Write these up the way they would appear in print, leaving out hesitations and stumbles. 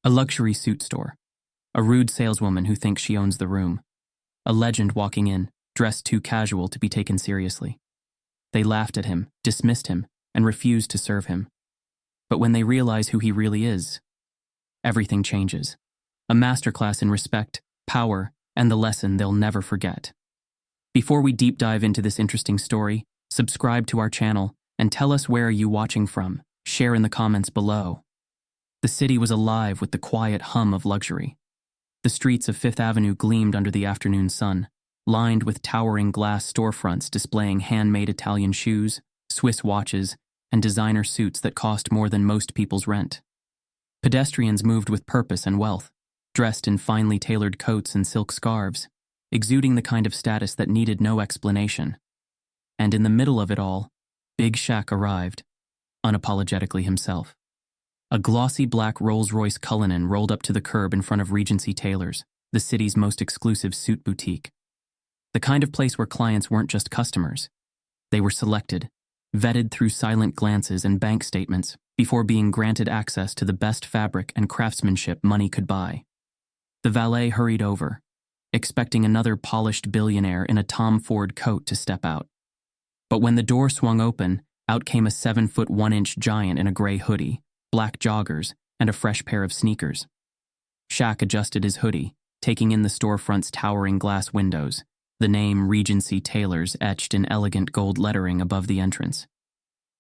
A luxury suit store. A rude saleswoman who thinks she owns the room. A legend walking in, dressed too casual to be taken seriously. They laughed at him, dismissed him, and refused to serve him. But when they realize who he really is, everything changes. A masterclass in respect, power, and the lesson they'll never forget. Before we deep dive into this interesting story, subscribe to our channel and tell us where are you watching from. Share in the comments below. The city was alive with the quiet hum of luxury. The streets of Fifth Avenue gleamed under the afternoon sun, lined with towering glass storefronts displaying handmade Italian shoes, Swiss watches, and designer suits that cost more than most people's rent. Pedestrians moved with purpose and wealth, dressed in finely tailored coats and silk scarves, exuding the kind of status that needed no explanation. And in the middle of it all, Big Shaq arrived, unapologetically himself. A glossy black Rolls-Royce Cullinan rolled up to the curb in front of Regency Tailors, the city's most exclusive suit boutique. The kind of place where clients weren't just customers. They were selected, vetted through silent glances and bank statements before being granted access to the best fabric and craftsmanship money could buy. The valet hurried over, expecting another polished billionaire in a Tom Ford coat to step out. But when the door swung open, out came a 7'1" giant in a gray hoodie, black joggers, and a fresh pair of sneakers. Shaq adjusted his hoodie, taking in the storefront's towering glass windows, the name Regency Tailors etched in elegant gold lettering above the entrance.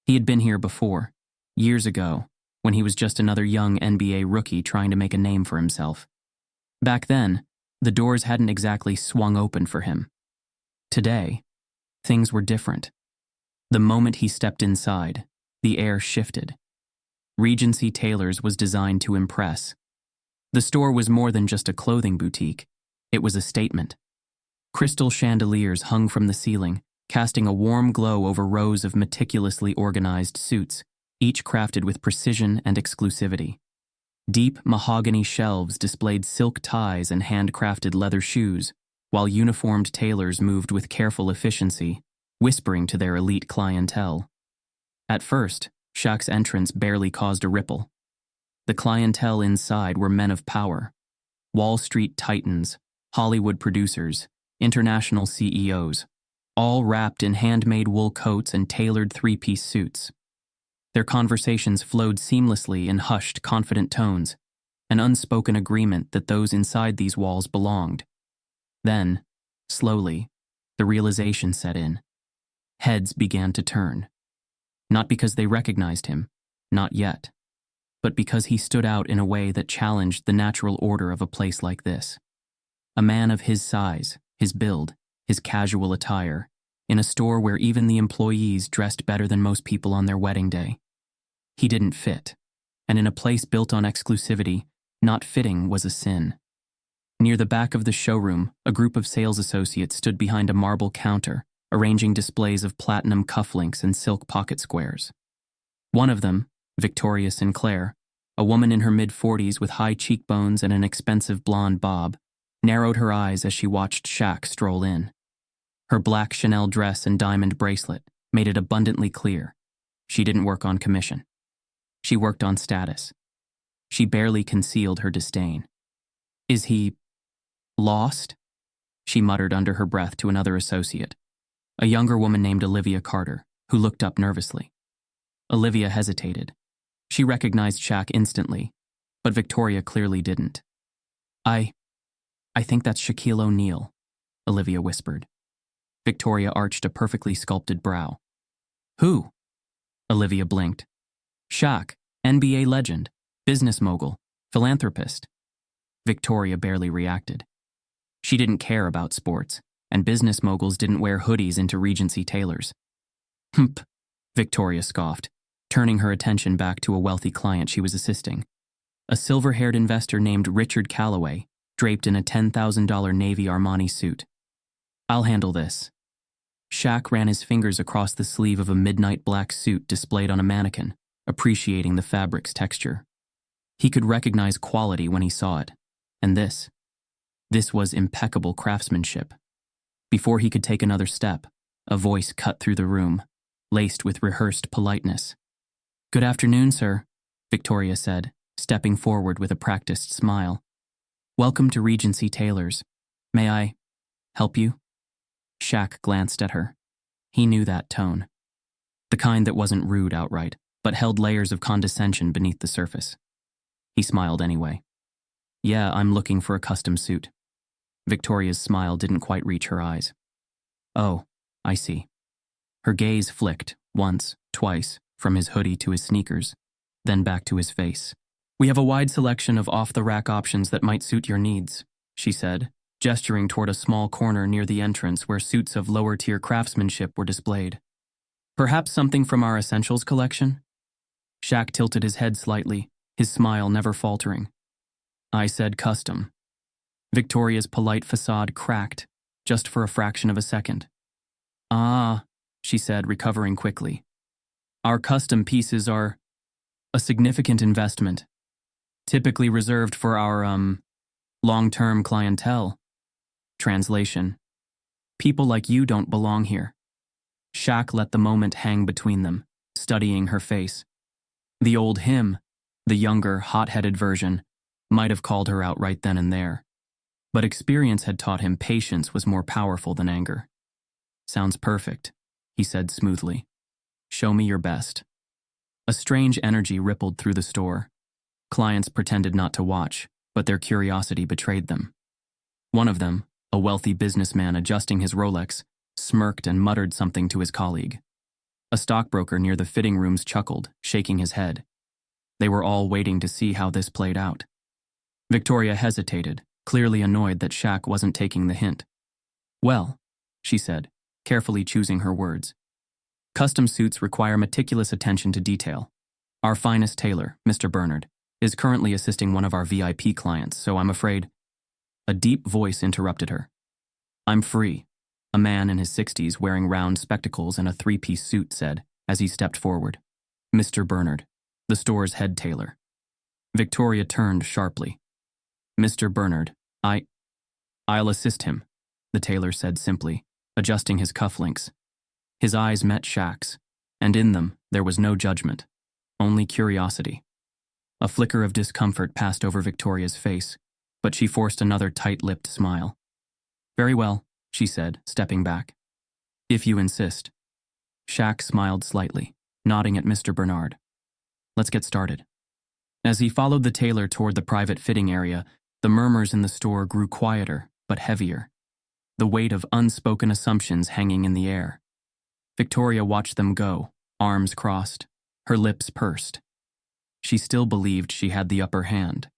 He had been here before, years ago, when he was just another young NBA rookie trying to make a name for himself. Back then, the doors hadn't exactly swung open for him. Today, things were different. The moment he stepped inside, the air shifted. Regency Tailors was designed to impress. The store was more than just a clothing boutique. It was a statement. Crystal chandeliers hung from the ceiling, casting a warm glow over rows of meticulously organized suits, each crafted with precision and exclusivity. Deep mahogany shelves displayed silk ties and handcrafted leather shoes, while uniformed tailors moved with careful efficiency, whispering to their elite clientele. At first, Shaq's entrance barely caused a ripple. The clientele inside were men of power, Wall Street titans, Hollywood producers, international CEOs, all wrapped in handmade wool coats and tailored three-piece suits. Their conversations flowed seamlessly in hushed, confident tones, an unspoken agreement that those inside these walls belonged. Then, slowly, the realization set in. Heads began to turn. Not because they recognized him, not yet, but because he stood out in a way that challenged the natural order of a place like this. A man of his size, his build, his casual attire, in a store where even the employees dressed better than most people on their wedding day. He didn't fit, and in a place built on exclusivity, not fitting was a sin. Near the back of the showroom, a group of sales associates stood behind a marble counter, arranging displays of platinum cufflinks and silk pocket squares. One of them, Victoria Sinclair, a woman in her mid-40s with high cheekbones and an expensive blonde bob, narrowed her eyes as she watched Shaq stroll in. Her black Chanel dress and diamond bracelet made it abundantly clear she didn't work on commission. She worked on status. She barely concealed her disdain. "Is he lost?" she muttered under her breath to another associate, a younger woman named Olivia Carter, who looked up nervously. Olivia hesitated. She recognized Shaq instantly, but Victoria clearly didn't. I think that's Shaquille O'Neal," Olivia whispered. Victoria arched a perfectly sculpted brow. "Who?" Olivia blinked. "Shaq, NBA legend, business mogul, philanthropist." Victoria barely reacted. She didn't care about sports, and business moguls didn't wear hoodies into Regency Tailors. "Humph," Victoria scoffed, turning her attention back to a wealthy client she was assisting. A silver-haired investor named Richard Calloway, draped in a $10,000 Navy Armani suit. "I'll handle this." Shaq ran his fingers across the sleeve of a midnight black suit displayed on a mannequin, appreciating the fabric's texture. He could recognize quality when he saw it, and this was impeccable craftsmanship. Before he could take another step, a voice cut through the room, laced with rehearsed politeness. "Good afternoon, sir," Victoria said, stepping forward with a practiced smile. "Welcome to Regency Tailors. May I help you?" Shaq glanced at her. He knew that tone. The kind that wasn't rude outright, but held layers of condescension beneath the surface. He smiled anyway. "Yeah, I'm looking for a custom suit." Victoria's smile didn't quite reach her eyes. "Oh, I see." Her gaze flicked, once, twice, from his hoodie to his sneakers, then back to his face. "We have a wide selection of off-the-rack options that might suit your needs," she said, gesturing toward a small corner near the entrance where suits of lower-tier craftsmanship were displayed. "Perhaps something from our Essentials collection?" Shaq tilted his head slightly, his smile never faltering. "I said custom." Victoria's polite facade cracked, just for a fraction of a second. "Ah," she said, recovering quickly. "Our custom pieces are a significant investment, typically reserved for our, long-term clientele." Translation: "People like you don't belong here." Shaq let the moment hang between them, studying her face. The old him, the younger, hot-headed version, might have called her out right then and there. But experience had taught him patience was more powerful than anger. "Sounds perfect," he said smoothly. "Show me your best." A strange energy rippled through the store. Clients pretended not to watch, but their curiosity betrayed them. One of them, a wealthy businessman adjusting his Rolex, smirked and muttered something to his colleague. A stockbroker near the fitting rooms chuckled, shaking his head. They were all waiting to see how this played out. Victoria hesitated, clearly annoyed that Shaq wasn't taking the hint. "Well," she said, carefully choosing her words, "custom suits require meticulous attention to detail. Our finest tailor, Mr. Bernard, is currently assisting one of our VIP clients, so I'm afraid—" A deep voice interrupted her. "I'm free," a man in his 60s wearing round spectacles and a three-piece suit said, as he stepped forward. "Mr. Bernard, the store's head tailor." Victoria turned sharply. "Mr. Bernard, I'll assist him," the tailor said simply, adjusting his cufflinks. His eyes met Shaq's, and in them there was no judgment, only curiosity. A flicker of discomfort passed over Victoria's face, but she forced another tight-lipped smile. "Very well," she said, stepping back. "If you insist." Shaq smiled slightly, nodding at Mr. Bernard. "Let's get started." As he followed the tailor toward the private fitting area, the murmurs in the store grew quieter, but heavier, the weight of unspoken assumptions hanging in the air. Victoria watched them go, arms crossed, her lips pursed. She still believed she had the upper hand.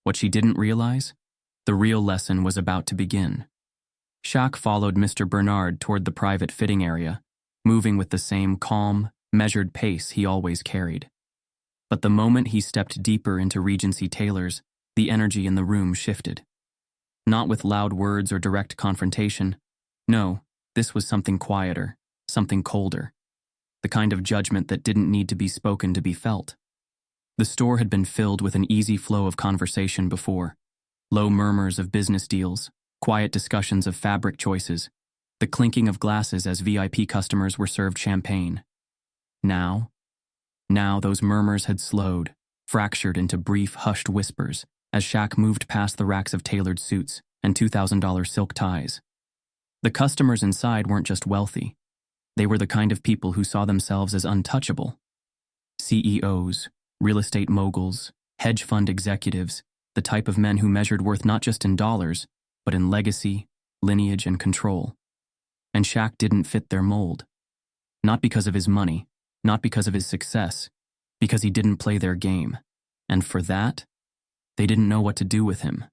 What she didn't realize? The real lesson was about to begin. Shaq followed Mr. Bernard toward the private fitting area, moving with the same calm, measured pace he always carried. But the moment he stepped deeper into Regency Tailors, the energy in the room shifted. Not with loud words or direct confrontation. No, this was something quieter, something colder. The kind of judgment that didn't need to be spoken to be felt. The store had been filled with an easy flow of conversation before. Low murmurs of business deals, quiet discussions of fabric choices, the clinking of glasses as VIP customers were served champagne. Now those murmurs had slowed, fractured into brief, hushed whispers as Shaq moved past the racks of tailored suits and $2,000 silk ties. The customers inside weren't just wealthy. They were the kind of people who saw themselves as untouchable. CEOs, real estate moguls, hedge fund executives, the type of men who measured worth not just in dollars, but in legacy, lineage, and control. And Shaq didn't fit their mold. Not because of his money, not because of his success, because he didn't play their game. And for that, they didn't know what to do with him.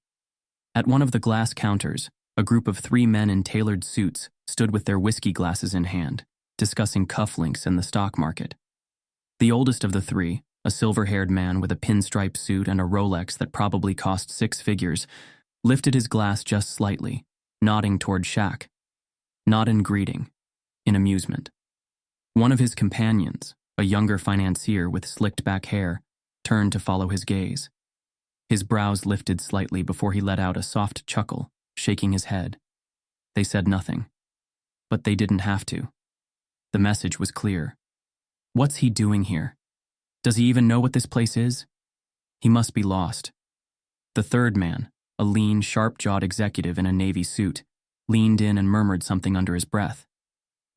At one of the glass counters, a group of 3 men in tailored suits stood with their whiskey glasses in hand, discussing cufflinks and the stock market. The oldest of the 3, a silver-haired man with a pinstripe suit and a Rolex that probably cost 6 figures, lifted his glass just slightly, nodding toward Shaq. Not in greeting, in amusement. One of his companions, a younger financier with slicked-back hair, turned to follow his gaze. His brows lifted slightly before he let out a soft chuckle, shaking his head. They said nothing. But they didn't have to. The message was clear. What's he doing here? Does he even know what this place is? He must be lost. The third man, a lean, sharp-jawed executive in a navy suit, leaned in and murmured something under his breath.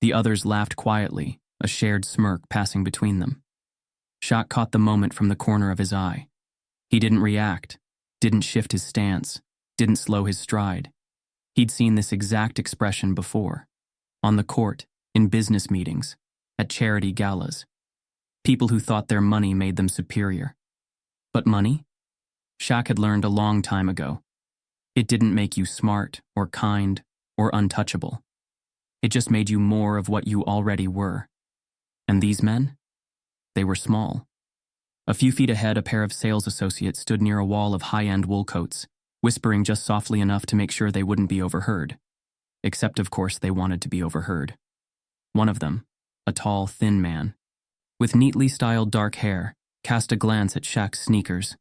The others laughed quietly, a shared smirk passing between them. Shaq caught the moment from the corner of his eye. He didn't react, didn't shift his stance, didn't slow his stride. He'd seen this exact expression before. On the court, in business meetings, at charity galas. People who thought their money made them superior. But money? Shaq had learned a long time ago. It didn't make you smart, or kind, or untouchable. It just made you more of what you already were. And these men? They were small. A few feet ahead, a pair of sales associates stood near a wall of high-end wool coats, whispering just softly enough to make sure they wouldn't be overheard. Except, of course, they wanted to be overheard. One of them, a tall, thin man, with neatly styled dark hair, cast a glance at Shaq's sneakers,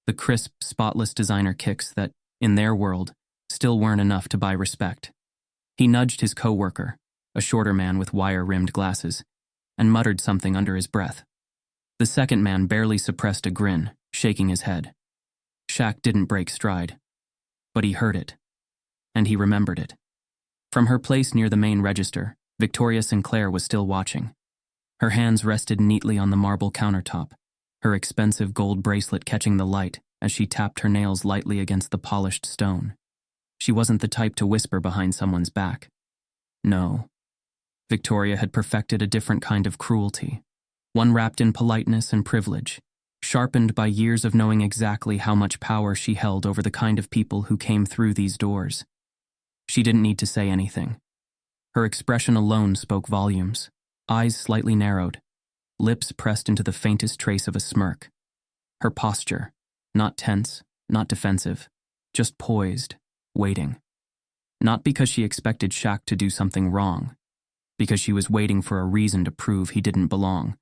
the crisp, spotless designer kicks that, in their world, still weren't enough to buy respect. He nudged his co-worker, a shorter man with wire-rimmed glasses, and muttered something under his breath. The second man barely suppressed a grin, shaking his head. Shaq didn't break stride, but he heard it, and he remembered it. From her place near the main register, Victoria Sinclair was still watching. Her hands rested neatly on the marble countertop, her expensive gold bracelet catching the light as she tapped her nails lightly against the polished stone. She wasn't the type to whisper behind someone's back. No. Victoria had perfected a different kind of cruelty, one wrapped in politeness and privilege, sharpened by years of knowing exactly how much power she held over the kind of people who came through these doors. She didn't need to say anything. Her expression alone spoke volumes, eyes slightly narrowed, lips pressed into the faintest trace of a smirk. Her posture, not tense, not defensive, just poised, waiting. Not because she expected Shaq to do something wrong, because she was waiting for a reason to prove he didn't belong.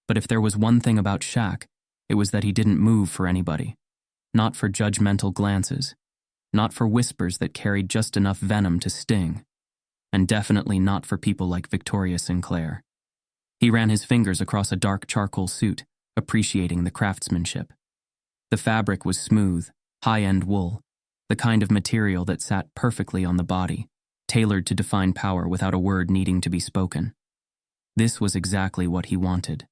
But if there was one thing about Shaq, it was that he didn't move for anybody. Not for judgmental glances, not for whispers that carried just enough venom to sting, and definitely not for people like Victoria Sinclair. He ran his fingers across a dark charcoal suit, appreciating the craftsmanship. The fabric was smooth, high-end wool, the kind of material that sat perfectly on the body, tailored to define power without a word needing to be spoken. This was exactly what he wanted.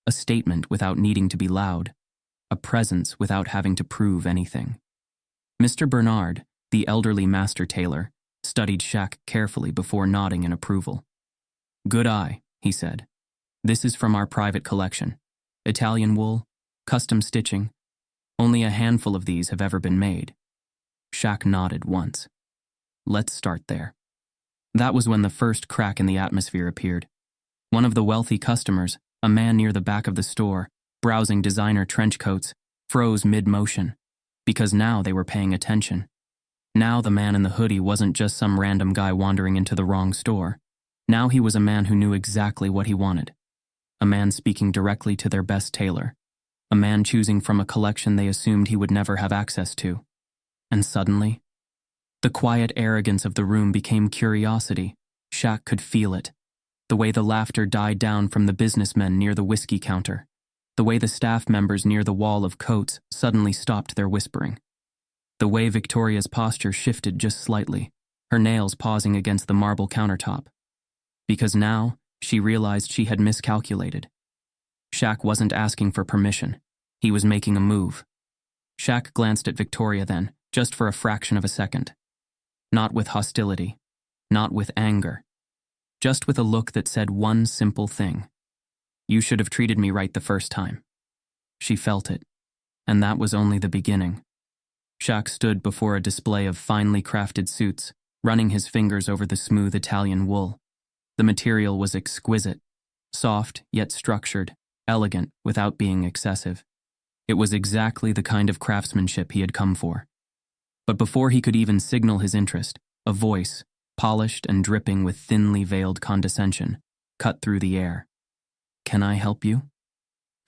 A statement without needing to be loud, a presence without having to prove anything. Mr. Bernard, the elderly master tailor, studied Shaq carefully before nodding in approval. "Good eye," he said. "This is from our private collection. Italian wool, custom stitching. Only a handful of these have ever been made." Shaq nodded once. "Let's start there." That was when the first crack in the atmosphere appeared. One of the wealthy customers, a man near the back of the store, browsing designer trench coats, froze mid-motion, because now they were paying attention. Now the man in the hoodie wasn't just some random guy wandering into the wrong store. Now he was a man who knew exactly what he wanted. A man speaking directly to their best tailor. A man choosing from a collection they assumed he would never have access to. And suddenly, the quiet arrogance of the room became curiosity. Shaq could feel it. The way the laughter died down from the businessmen near the whiskey counter. The way the staff members near the wall of coats suddenly stopped their whispering. The way Victoria's posture shifted just slightly, her nails pausing against the marble countertop. Because now, she realized she had miscalculated. Shaq wasn't asking for permission. He was making a move. Shaq glanced at Victoria then, just for a fraction of a second. Not with hostility, not with anger, just with a look that said one simple thing. "You should have treated me right the first time." She felt it, and that was only the beginning. Shaq stood before a display of finely crafted suits, running his fingers over the smooth Italian wool. The material was exquisite, soft yet structured, elegant without being excessive. It was exactly the kind of craftsmanship he had come for. But before he could even signal his interest, a voice, polished and dripping with thinly veiled condescension, cut through the air. "Can I help you?"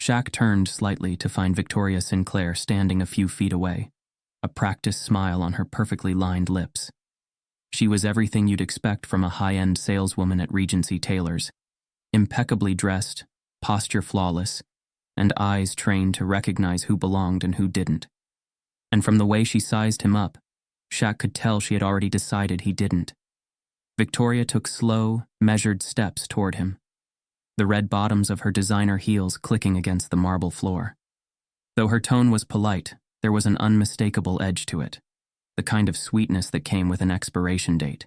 Shaq turned slightly to find Victoria Sinclair standing a few feet away, a practiced smile on her perfectly lined lips. She was everything you'd expect from a high-end saleswoman at Regency Tailors, impeccably dressed, posture flawless, and eyes trained to recognize who belonged and who didn't. And from the way she sized him up, Shaq could tell she had already decided he didn't. Victoria took slow, measured steps toward him, the red bottoms of her designer heels clicking against the marble floor. Though her tone was polite, there was an unmistakable edge to it, the kind of sweetness that came with an expiration date.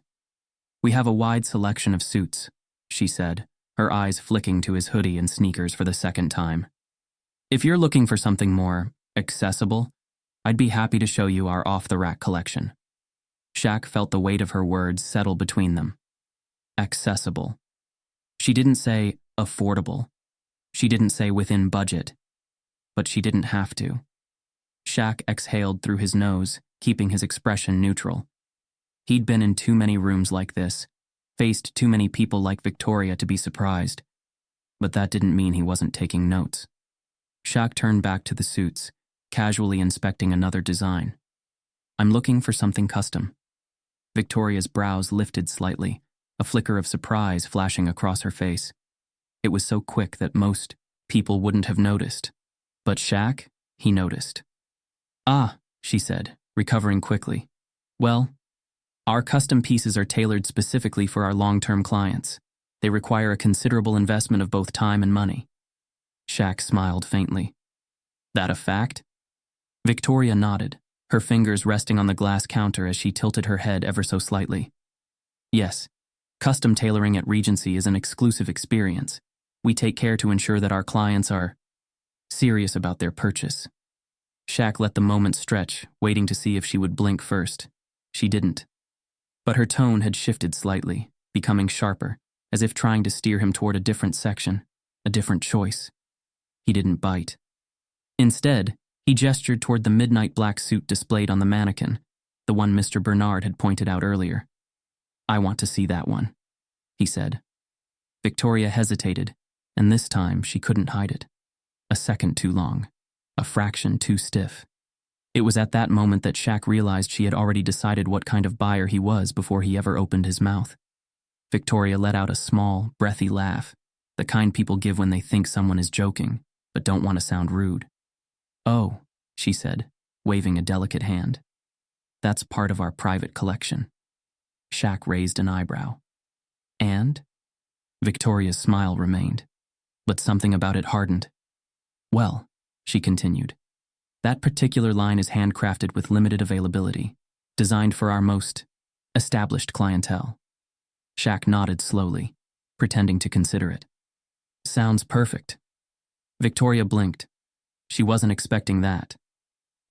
"We have a wide selection of suits," she said, her eyes flicking to his hoodie and sneakers for the second time. "If you're looking for something more accessible, I'd be happy to show you our off-the-rack collection." Shaq felt the weight of her words settle between them. Accessible. She didn't say affordable. She didn't say within budget. But she didn't have to. Shaq exhaled through his nose, keeping his expression neutral. He'd been in too many rooms like this, faced too many people like Victoria to be surprised. But that didn't mean he wasn't taking notes. Shaq turned back to the suits, casually inspecting another design. "I'm looking for something custom." Victoria's brows lifted slightly, a flicker of surprise flashing across her face. It was so quick that most people wouldn't have noticed. But Shaq, he noticed. "Ah," she said, recovering quickly. "Well, our custom pieces are tailored specifically for our long-term clients. They require a considerable investment of both time and money." Shaq smiled faintly. "That a fact?" Victoria nodded, her fingers resting on the glass counter as she tilted her head ever so slightly. "Yes, custom tailoring at Regency is an exclusive experience. We take care to ensure that our clients are serious about their purchase." Shaq let the moment stretch, waiting to see if she would blink first. She didn't. But her tone had shifted slightly, becoming sharper, as if trying to steer him toward a different section, a different choice. He didn't bite. Instead, he gestured toward the midnight black suit displayed on the mannequin, the one Mr. Bernard had pointed out earlier. "I want to see that one," he said. Victoria hesitated, and this time she couldn't hide it. A second too long, a fraction too stiff. It was at that moment that Shaq realized she had already decided what kind of buyer he was before he ever opened his mouth. Victoria let out a small, breathy laugh, the kind people give when they think someone is joking, but don't want to sound rude. "Oh," she said, waving a delicate hand. "That's part of our private collection." Shaq raised an eyebrow. "And?" Victoria's smile remained, but something about it hardened. "Well," she continued, "that particular line is handcrafted with limited availability, designed for our most established clientele." Shaq nodded slowly, pretending to consider it. "Sounds perfect." Victoria blinked. She wasn't expecting that.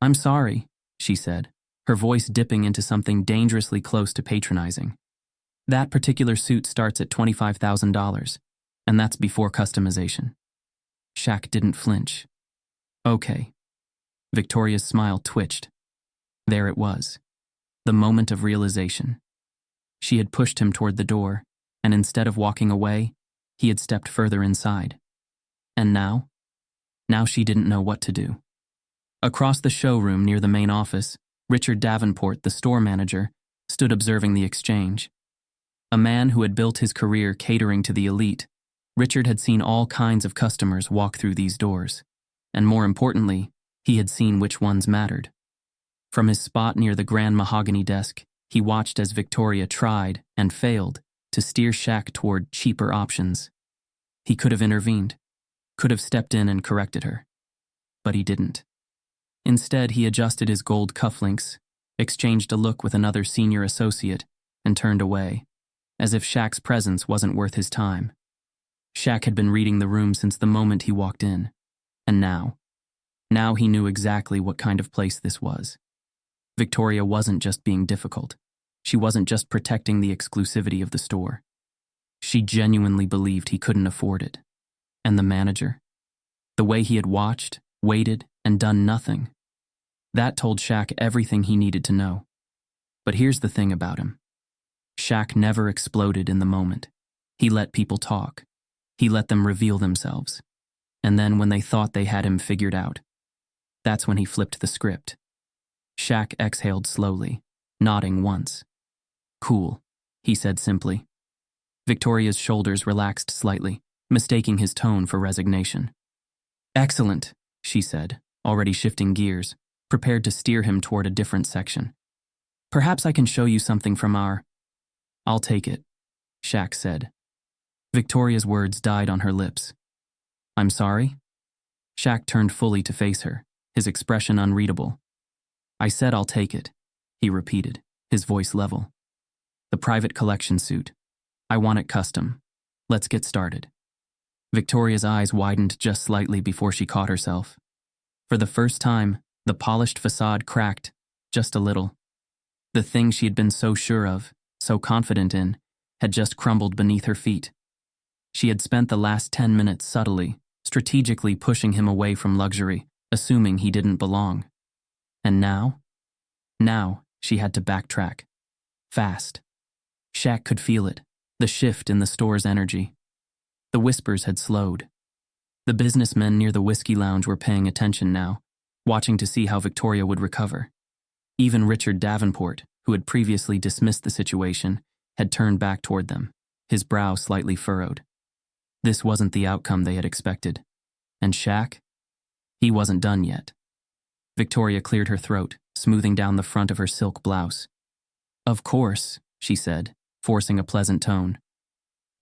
"I'm sorry," she said, her voice dipping into something dangerously close to patronizing. "That particular suit starts at $25,000, and that's before customization." Shaq didn't flinch. "Okay." Victoria's smile twitched. There it was. The moment of realization. She had pushed him toward the door, and instead of walking away, he had stepped further inside. And now? Now she didn't know what to do. Across the showroom near the main office, Richard Davenport, the store manager, stood observing the exchange. A man who had built his career catering to the elite, Richard had seen all kinds of customers walk through these doors, and more importantly, he had seen which ones mattered. From his spot near the grand mahogany desk, he watched as Victoria tried, and failed, to steer Shaq toward cheaper options. He could have intervened, could have stepped in and corrected her. But he didn't. Instead, he adjusted his gold cufflinks, exchanged a look with another senior associate, and turned away, as if Shaq's presence wasn't worth his time. Shaq had been reading the room since the moment he walked in, and now he knew exactly what kind of place this was. Victoria wasn't just being difficult. She wasn't just protecting the exclusivity of the store. She genuinely believed he couldn't afford it. And the manager? The way he had watched, waited, and done nothing. That told Shaq everything he needed to know. But here's the thing about him. Shaq never exploded in the moment. He let people talk. He let them reveal themselves. And then when they thought they had him figured out, that's when he flipped the script. Shaq exhaled slowly, nodding once. "Cool," he said simply. Victoria's shoulders relaxed slightly, mistaking his tone for resignation. Excellent, she said, already shifting gears, prepared to steer him toward a different section. Perhaps I can show you something from our... I'll take it, Shaq said. Victoria's words died on her lips. I'm sorry? Shaq turned fully to face her, his expression unreadable. I said I'll take it, he repeated, his voice level. The private collection suit. I want it custom. Let's get started. Victoria's eyes widened just slightly before she caught herself. For the first time, the polished facade cracked, just a little. The thing she had been so sure of, so confident in, had just crumbled beneath her feet. She had spent the last 10 minutes subtly, strategically pushing him away from luxury, assuming he didn't belong. And now? Now, she had to backtrack. Fast. Shaq could feel it, the shift in the store's energy. The whispers had slowed. The businessmen near the whiskey lounge were paying attention now, watching to see how Victoria would recover. Even Richard Davenport, who had previously dismissed the situation, had turned back toward them, his brow slightly furrowed. This wasn't the outcome they had expected. And Shaq? He wasn't done yet. Victoria cleared her throat, smoothing down the front of her silk blouse. Of course, she said, forcing a pleasant tone.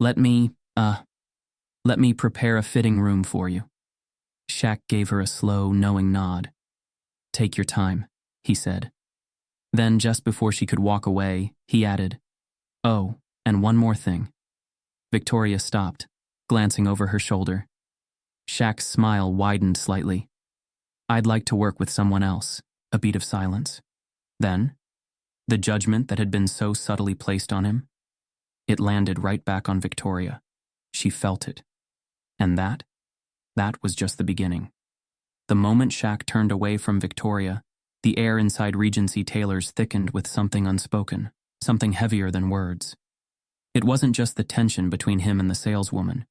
Let me prepare a fitting room for you. Shaq gave her a slow, knowing nod. Take your time, he said. Then, just before she could walk away, he added, Oh, and one more thing. Victoria stopped, glancing over her shoulder. Shaq's smile widened slightly. I'd like to work with someone else. A beat of silence. Then, the judgment that had been so subtly placed on him, it landed right back on Victoria. She felt it. And that was just the beginning. The moment Shaq turned away from Victoria, the air inside Regency Taylor's thickened with something unspoken, something heavier than words. It wasn't just the tension between him and the saleswoman.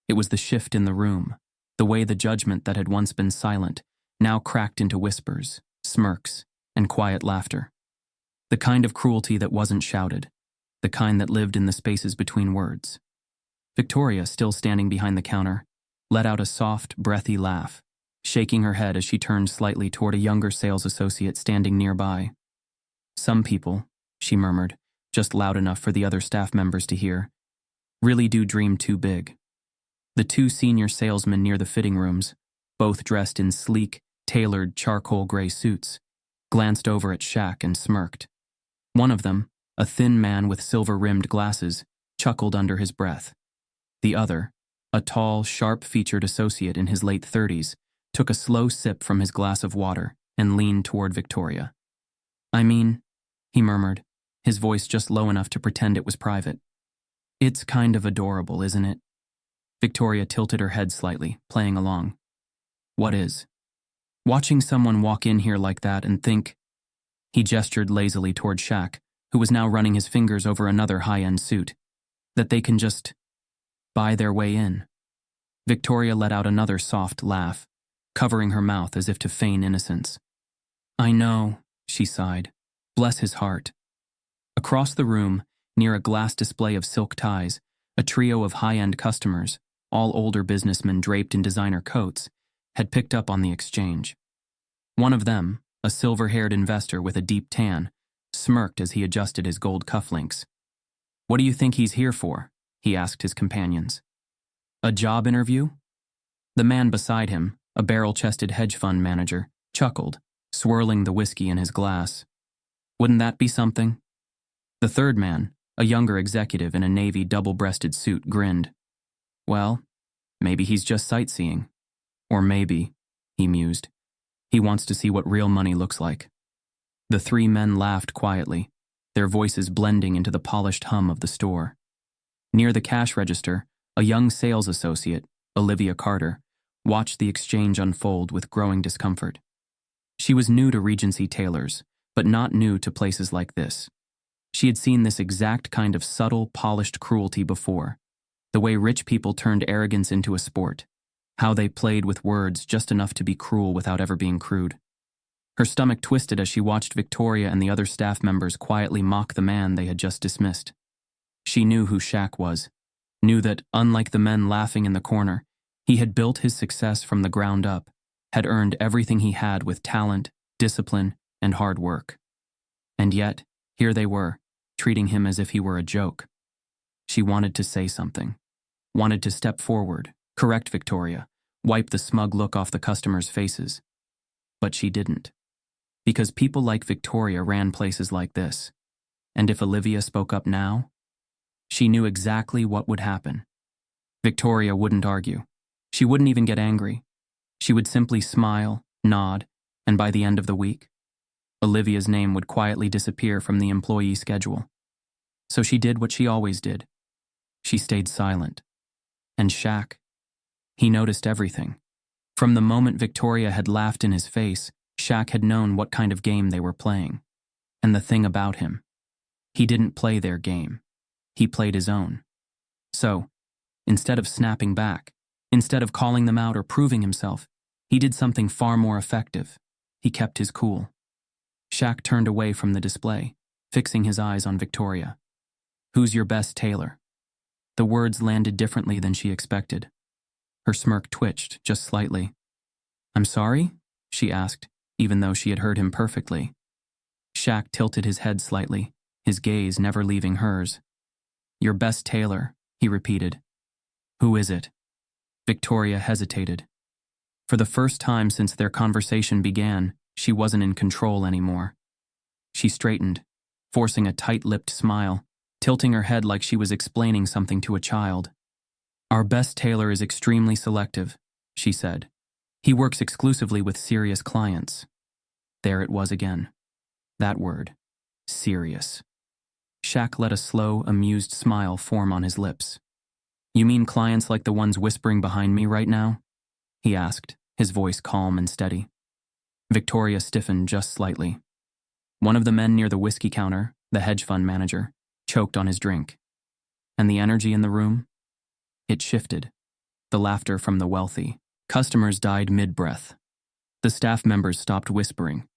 It was the shift in the room, the way the judgment that had once been silent now cracked into whispers, smirks, and quiet laughter. The kind of cruelty that wasn't shouted, the kind that lived in the spaces between words. Victoria, still standing behind the counter, let out a soft, breathy laugh, shaking her head as she turned slightly toward a younger sales associate standing nearby. Some people, she murmured, just loud enough for the other staff members to hear, really do dream too big. The two senior salesmen near the fitting rooms, both dressed in sleek, tailored charcoal gray suits, glanced over at Shaq and smirked. One of them, a thin man with silver-rimmed glasses, chuckled under his breath. The other, a tall, sharp-featured associate in his late 30s, took a slow sip from his glass of water and leaned toward Victoria. I mean, he murmured, his voice just low enough to pretend it was private. It's kind of adorable, isn't it? Victoria tilted her head slightly, playing along. What is? Watching someone walk in here like that and think... He gestured lazily toward Shaq, who was now running his fingers over another high-end suit. That they can just... buy their way in. Victoria let out another soft laugh, covering her mouth as if to feign innocence. I know, she sighed. Bless his heart. Across the room, near a glass display of silk ties, a trio of high-end customers, all older businessmen draped in designer coats, had picked up on the exchange. One of them, a silver-haired investor with a deep tan, smirked as he adjusted his gold cufflinks. What do you think he's here for? He asked his companions. A job interview? The man beside him, a barrel-chested hedge fund manager, chuckled, swirling the whiskey in his glass. Wouldn't that be something? The third man, a younger executive in a navy double-breasted suit, grinned. Well, maybe he's just sightseeing. Or maybe, he mused, he wants to see what real money looks like. The three men laughed quietly, their voices blending into the polished hum of the store. Near the cash register, a young sales associate, Olivia Carter, watched the exchange unfold with growing discomfort. She was new to Regency Taylor's, but not new to places like this. She had seen this exact kind of subtle, polished cruelty before, the way rich people turned arrogance into a sport, how they played with words just enough to be cruel without ever being crude. Her stomach twisted as she watched Victoria and the other staff members quietly mock the man they had just dismissed. She knew who Shaq was, knew that, unlike the men laughing in the corner, He had built his success from the ground up, had earned everything he had with talent, discipline, and hard work. And yet, here they were, treating him as if he were a joke. She wanted to say something, wanted to step forward, correct Victoria, wipe the smug look off the customers' faces. But she didn't. Because people like Victoria ran places like this. And if Olivia spoke up now, she knew exactly what would happen. Victoria wouldn't argue. She wouldn't even get angry. She would simply smile, nod, and by the end of the week, Olivia's name would quietly disappear from the employee schedule. So she did what she always did. She stayed silent. And Shaq, he noticed everything. From the moment Victoria had laughed in his face, Shaq had known what kind of game they were playing. And the thing about him, he didn't play their game. He played his own. So, instead of snapping back, instead of calling them out or proving himself, he did something far more effective. He kept his cool. Shaq turned away from the display, fixing his eyes on Victoria. "Who's your best tailor?" The words landed differently than she expected. Her smirk twitched just slightly. "I'm sorry?" she asked, even though she had heard him perfectly. Shaq tilted his head slightly, his gaze never leaving hers. "Your best tailor," he repeated. "Who is it?" Victoria hesitated. For the first time since their conversation began, she wasn't in control anymore. She straightened, forcing a tight-lipped smile, tilting her head like she was explaining something to a child. "Our best tailor is extremely selective," she said. "He works exclusively with serious clients." There it was again. That word. Serious. Shaq let a slow, amused smile form on his lips. "You mean clients like the ones whispering behind me right now?" he asked, his voice calm and steady. Victoria stiffened just slightly. One of the men near the whiskey counter, the hedge fund manager, choked on his drink. And the energy in the room? It shifted. The laughter from the wealthy. Customers died mid-breath. The staff members stopped whispering.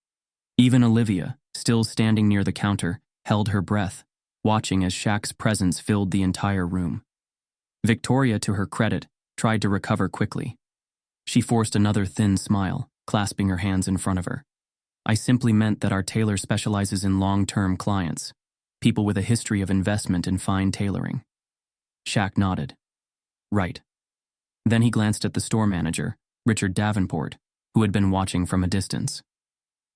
Even Olivia, still standing near the counter, held her breath, watching as Shaq's presence filled the entire room. Victoria, to her credit, tried to recover quickly. She forced another thin smile, clasping her hands in front of her. "I simply meant that our tailor specializes in long-term clients, people with a history of investment in fine tailoring." Shaq nodded. "Right." Then he glanced at the store manager, Richard Davenport, who had been watching from a distance.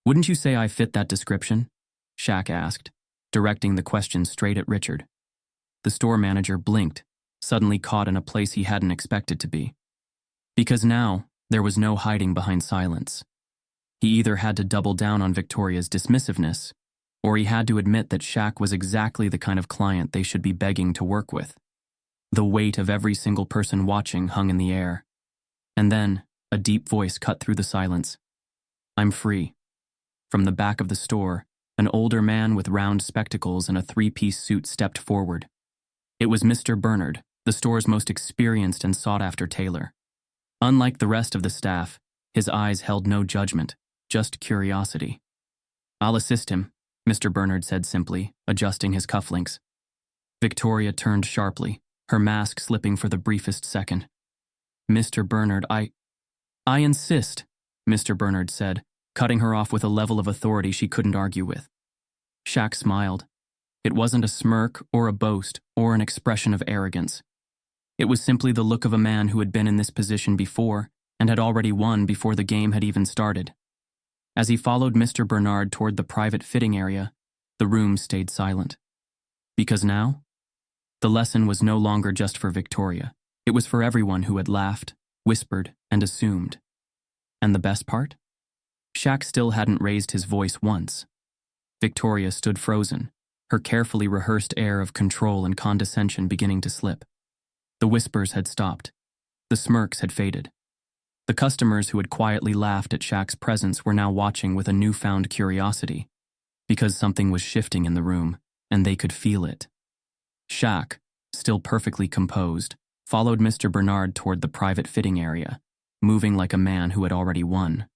"Wouldn't you say I fit that description?" Shaq asked, directing the question straight at Richard. The store manager blinked, suddenly caught in a place he hadn't expected to be. Because now, there was no hiding behind silence. He either had to double down on Victoria's dismissiveness, or he had to admit that Shaq was exactly the kind of client they should be begging to work with. The weight of every single person watching hung in the air. And then, a deep voice cut through the silence. "I'm free." From the back of the store, an older man with round spectacles and a three-piece suit stepped forward. It was Mr. Bernard, the store's most experienced and sought-after tailor. Unlike the rest of the staff, his eyes held no judgment, just curiosity. "I'll assist him," Mr. Bernard said simply, adjusting his cufflinks. Victoria turned sharply, her mask slipping for the briefest second. "Mr. Bernard, I insist," Mr. Bernard said, cutting her off with a level of authority she couldn't argue with. Shaq smiled. It wasn't a smirk or a boast or an expression of arrogance. It was simply the look of a man who had been in this position before and had already won before the game had even started. As he followed Mr. Bernard toward the private fitting area, the room stayed silent. Because now, the lesson was no longer just for Victoria. It was for everyone who had laughed, whispered, and assumed. And the best part? Shaq still hadn't raised his voice once. Victoria stood frozen, her carefully rehearsed air of control and condescension beginning to slip. The whispers had stopped. The smirks had faded. The customers who had quietly laughed at Shaq's presence were now watching with a newfound curiosity, because something was shifting in the room, and they could feel it. Shaq, still perfectly composed, followed Mr. Bernard toward the private fitting area, moving like a man who had already won.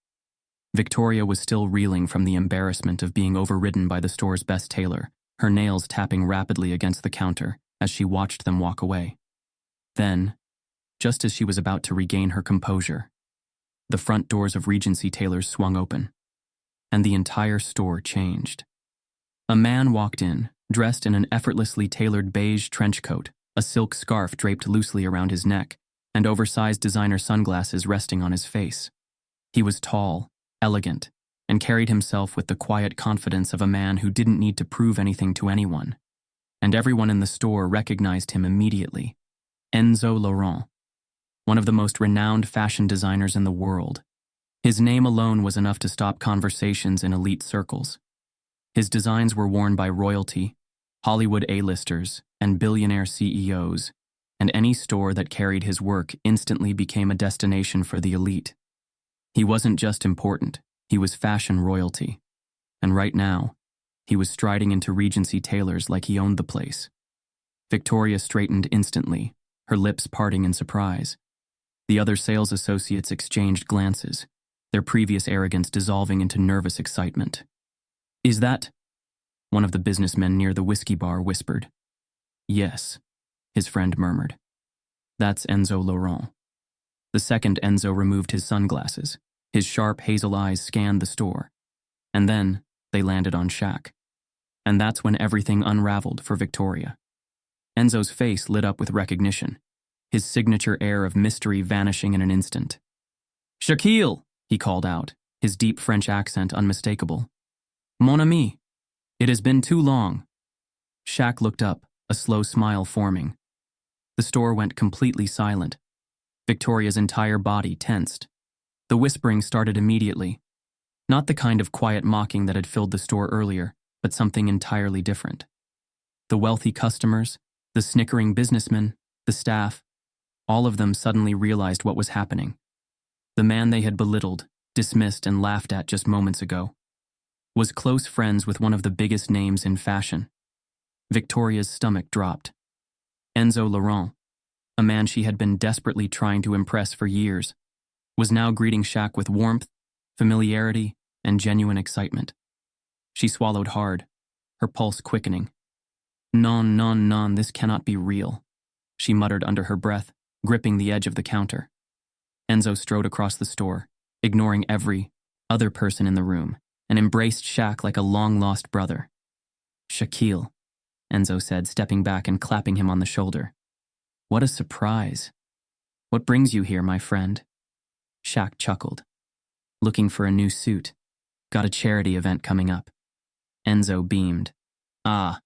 Victoria was still reeling from the embarrassment of being overridden by the store's best tailor, her nails tapping rapidly against the counter as she watched them walk away. Then, just as she was about to regain her composure. The front doors of Regency Taylor's swung open, and the entire store changed. A man walked in, dressed in an effortlessly tailored beige trench coat, a silk scarf draped loosely around his neck, and oversized designer sunglasses resting on his face. He was tall, elegant, and carried himself with the quiet confidence of a man who didn't need to prove anything to anyone. And everyone in the store recognized him immediately. Enzo Laurent, one of the most renowned fashion designers in the world. His name alone was enough to stop conversations in elite circles. His designs were worn by royalty, Hollywood A-listers, and billionaire CEOs, and any store that carried his work instantly became a destination for the elite. He wasn't just important, he was fashion royalty. And right now, he was striding into Regency Taylor's like he owned the place. Victoria straightened instantly, her lips parting in surprise. The other sales associates exchanged glances, their previous arrogance dissolving into nervous excitement. "Is that?" one of the businessmen near the whiskey bar whispered. "Yes," his friend murmured. "That's Enzo Laurent." The second Enzo removed his sunglasses. His sharp hazel eyes scanned the store. And then they landed on Shaq. And that's when everything unraveled for Victoria. Enzo's face lit up with recognition, his signature air of mystery vanishing in an instant. "Shaquille!" he called out, his deep French accent unmistakable. "Mon ami, it has been too long." Shaq looked up, a slow smile forming. The store went completely silent. Victoria's entire body tensed. The whispering started immediately. Not the kind of quiet mocking that had filled the store earlier, but something entirely different. The wealthy customers, the snickering businessmen, the staff, all of them suddenly realized what was happening. The man they had belittled, dismissed, and laughed at just moments ago was close friends with one of the biggest names in fashion. Victoria's stomach dropped. Enzo Laurent, a man she had been desperately trying to impress for years, was now greeting Shaq with warmth, familiarity, and genuine excitement. She swallowed hard, her pulse quickening. Non, non, non, this cannot be real," she muttered under her breath, gripping the edge of the counter. Enzo strode across the store, ignoring every other person in the room, and embraced Shaq like a long-lost brother. "Shaquille," Enzo said, stepping back and clapping him on the shoulder. "What a surprise. What brings you here, my friend?" Shaq chuckled. "Looking for a new suit. Got a charity event coming up." Enzo beamed. "Ah,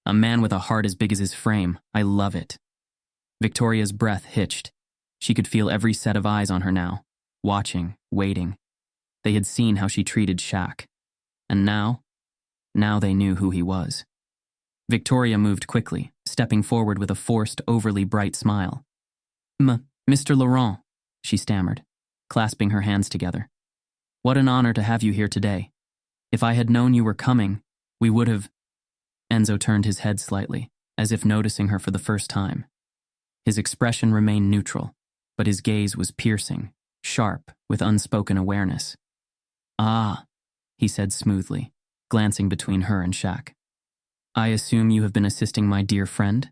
a man with a heart as big as his frame. I love it." Victoria's breath hitched. She could feel every set of eyes on her now, watching, waiting. They had seen how she treated Shaq. And now they knew who he was. Victoria moved quickly, stepping forward with a forced, overly bright smile. Mr. Laurent," she stammered, clasping her hands together. "What an honor to have you here today. If I had known you were coming, we would have—" Enzo turned his head slightly, as if noticing her for the first time. His expression remained neutral, but his gaze was piercing, sharp, with unspoken awareness. "Ah," he said smoothly, glancing between her and Shaq. "I assume you have been assisting my dear friend?"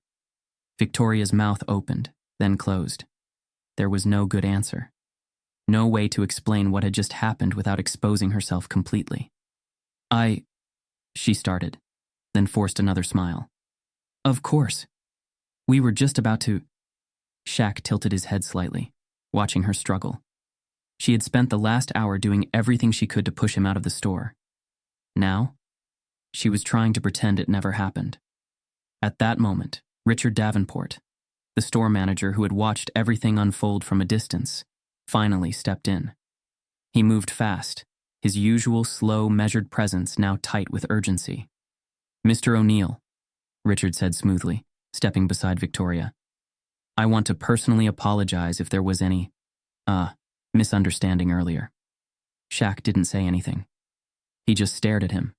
Victoria's mouth opened, then closed. There was no good answer. No way to explain what had just happened without exposing herself completely. She started, then forced another smile. "Of course. We were just about to—" Shaq tilted his head slightly, watching her struggle. She had spent the last hour doing everything she could to push him out of the store. Now, she was trying to pretend it never happened. At that moment, Richard Davenport, the store manager who had watched everything unfold from a distance, finally stepped in. He moved fast, his usual slow, measured presence now tight with urgency. "Mr. O'Neill," Richard said smoothly, stepping beside Victoria. "I want to personally apologize if there was any, misunderstanding earlier." Shaq didn't say anything. He just stared at him.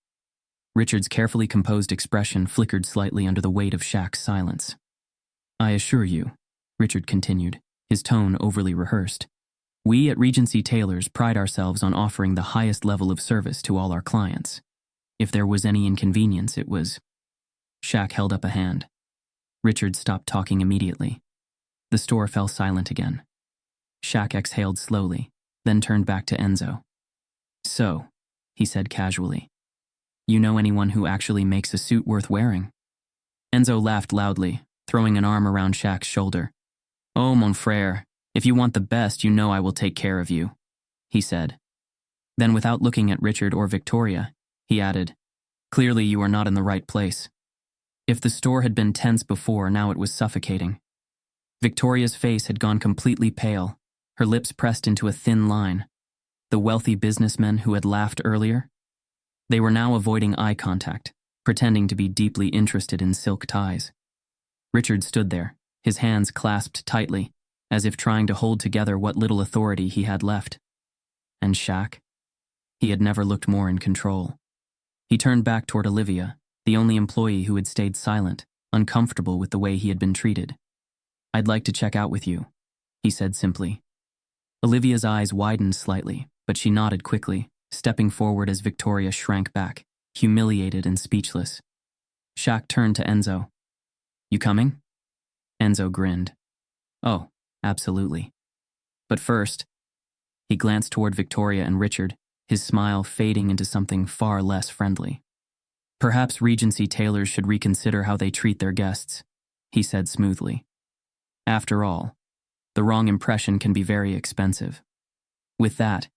Richard's carefully composed expression flickered slightly under the weight of Shaq's silence. "I assure you," Richard continued, his tone overly rehearsed, "we at Regency Taylor's pride ourselves on offering the highest level of service to all our clients. If there was any inconvenience, it was—" Shaq held up a hand. Richard stopped talking immediately. The store fell silent again. Shaq exhaled slowly, then turned back to Enzo. "So," he said casually, "you know anyone who actually makes a suit worth wearing?" Enzo laughed loudly, throwing an arm around Shaq's shoulder. "Oh, mon frère, if you want the best, you know I will take care of you," he said. Then, without looking at Richard or Victoria, he added, "Clearly you are not in the right place." If the store had been tense before, now it was suffocating. Victoria's face had gone completely pale, her lips pressed into a thin line. The wealthy businessmen who had laughed earlier? They were now avoiding eye contact, pretending to be deeply interested in silk ties. Richard stood there, his hands clasped tightly, as if trying to hold together what little authority he had left. And Shaq? He had never looked more in control. He turned back toward Olivia, the only employee who had stayed silent, uncomfortable with the way he had been treated. "I'd like to check out with you," he said simply. Olivia's eyes widened slightly, but she nodded quickly, stepping forward as Victoria shrank back, humiliated and speechless. Shaq turned to Enzo. "You coming?" Enzo grinned. "Oh, absolutely. But first," he glanced toward Victoria and Richard, his smile fading into something far less friendly. "Perhaps Regency tailors should reconsider how they treat their guests," he said smoothly. "After all, the wrong impression can be very expensive." With that,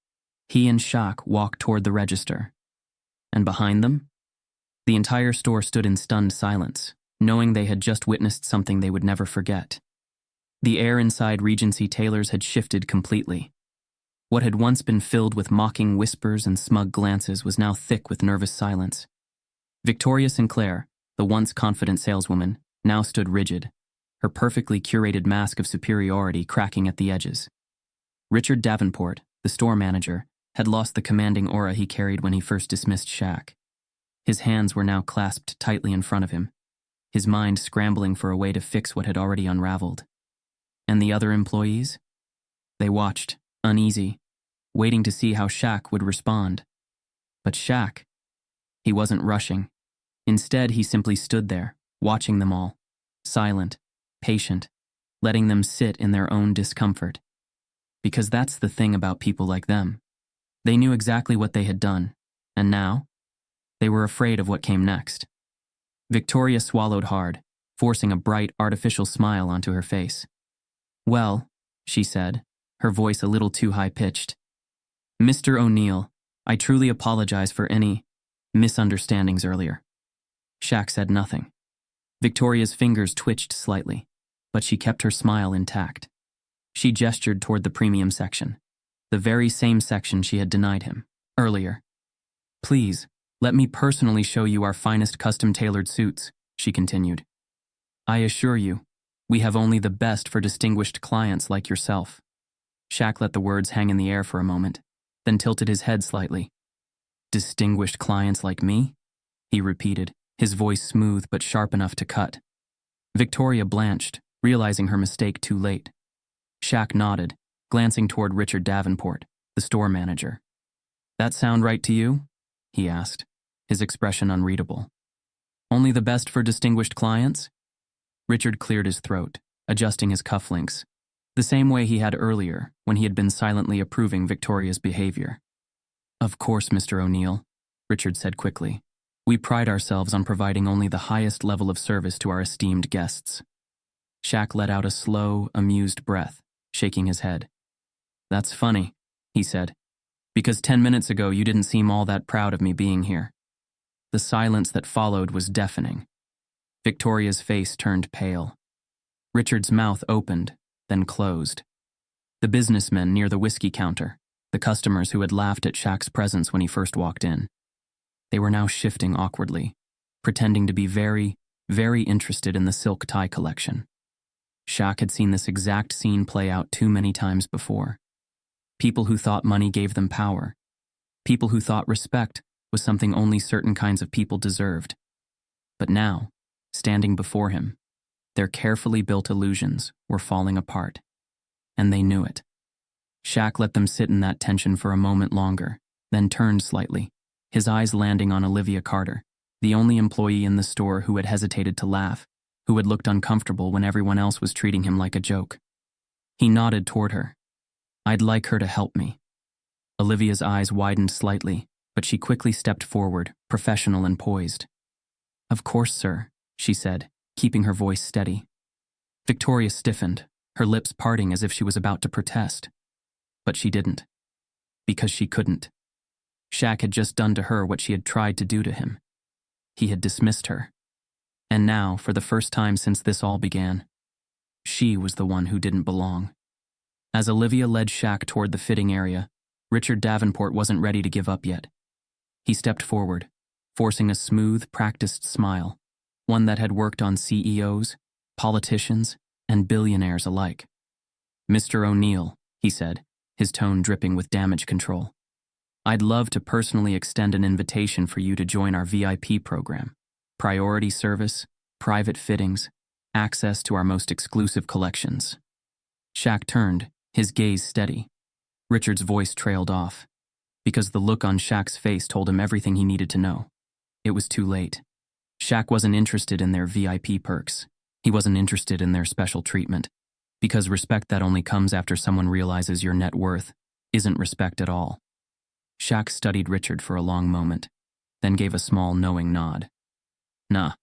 he and Shaq walked toward the register. And behind them? The entire store stood in stunned silence, knowing they had just witnessed something they would never forget. The air inside Regency tailors had shifted completely. What had once been filled with mocking whispers and smug glances was now thick with nervous silence. Victoria Sinclair, the once confident saleswoman, now stood rigid, her perfectly curated mask of superiority cracking at the edges. Richard Davenport, the store manager, had lost the commanding aura he carried when he first dismissed Shaq. His hands were now clasped tightly in front of him, his mind scrambling for a way to fix what had already unraveled. And the other employees? They watched, uneasy, waiting to see how Shaq would respond. But Shaq, he wasn't rushing. Instead, he simply stood there, watching them all, silent, patient, letting them sit in their own discomfort. Because that's the thing about people like them. They knew exactly what they had done, and now, they were afraid of what came next. Victoria swallowed hard, forcing a bright, artificial smile onto her face. "Well," she said, her voice a little too high-pitched, "Mr. O'Neill, I truly apologize for any misunderstandings earlier." Shaq said nothing. Victoria's fingers twitched slightly, but she kept her smile intact. She gestured toward the premium section, the very same section she had denied him earlier. "Please, let me personally show you our finest custom-tailored suits," she continued. "I assure you, we have only the best for distinguished clients like yourself." Shaq let the words hang in the air for a moment, then tilted his head slightly. "Distinguished clients like me?" he repeated, his voice smooth but sharp enough to cut. Victoria blanched, realizing her mistake too late. Shaq nodded, glancing toward Richard Davenport, the store manager. "That sound right to you?" he asked, his expression unreadable. "Only the best for distinguished clients?" Richard cleared his throat, adjusting his cufflinks, the same way he had earlier when he had been silently approving Victoria's behavior. "Of course, Mr. O'Neill," Richard said quickly. "We pride ourselves on providing only the highest level of service to our esteemed guests." Shaq let out a slow, amused breath, shaking his head. "That's funny," he said, "because 10 minutes ago you didn't seem all that proud of me being here." The silence that followed was deafening. Victoria's face turned pale. Richard's mouth opened, then closed. The businessmen near the whiskey counter, the customers who had laughed at Shaq's presence when he first walked in. They were now shifting awkwardly, pretending to be very, very interested in the silk tie collection. Shaq had seen this exact scene play out too many times before. People who thought money gave them power. People who thought respect was something only certain kinds of people deserved. But now, standing before him, their carefully built illusions were falling apart. And they knew it. Shaq let them sit in that tension for a moment longer, then turned slightly, his eyes landing on Olivia Carter, the only employee in the store who had hesitated to laugh, who had looked uncomfortable when everyone else was treating him like a joke. He nodded toward her. I'd like her to help me. Olivia's eyes widened slightly, but she quickly stepped forward, professional and poised. Of course, sir, she said, keeping her voice steady. Victoria stiffened, her lips parting as if she was about to protest. But she didn't. Because she couldn't. Shaq had just done to her what she had tried to do to him. He had dismissed her. And now, for the first time since this all began, she was the one who didn't belong. As Olivia led Shaq toward the fitting area, Richard Davenport wasn't ready to give up yet. He stepped forward, forcing a smooth, practiced smile, one that had worked on CEOs, politicians, and billionaires alike. Mr. O'Neill, he said, his tone dripping with damage control. I'd love to personally extend an invitation for you to join our VIP program. Priority service, private fittings, access to our most exclusive collections. Shaq turned, his gaze steady. Richard's voice trailed off, because the look on Shaq's face told him everything he needed to know. It was too late. Shaq wasn't interested in their VIP perks. He wasn't interested in their special treatment, because respect that only comes after someone realizes your net worth isn't respect at all. Shaq studied Richard for a long moment, then gave a small knowing nod. Nah,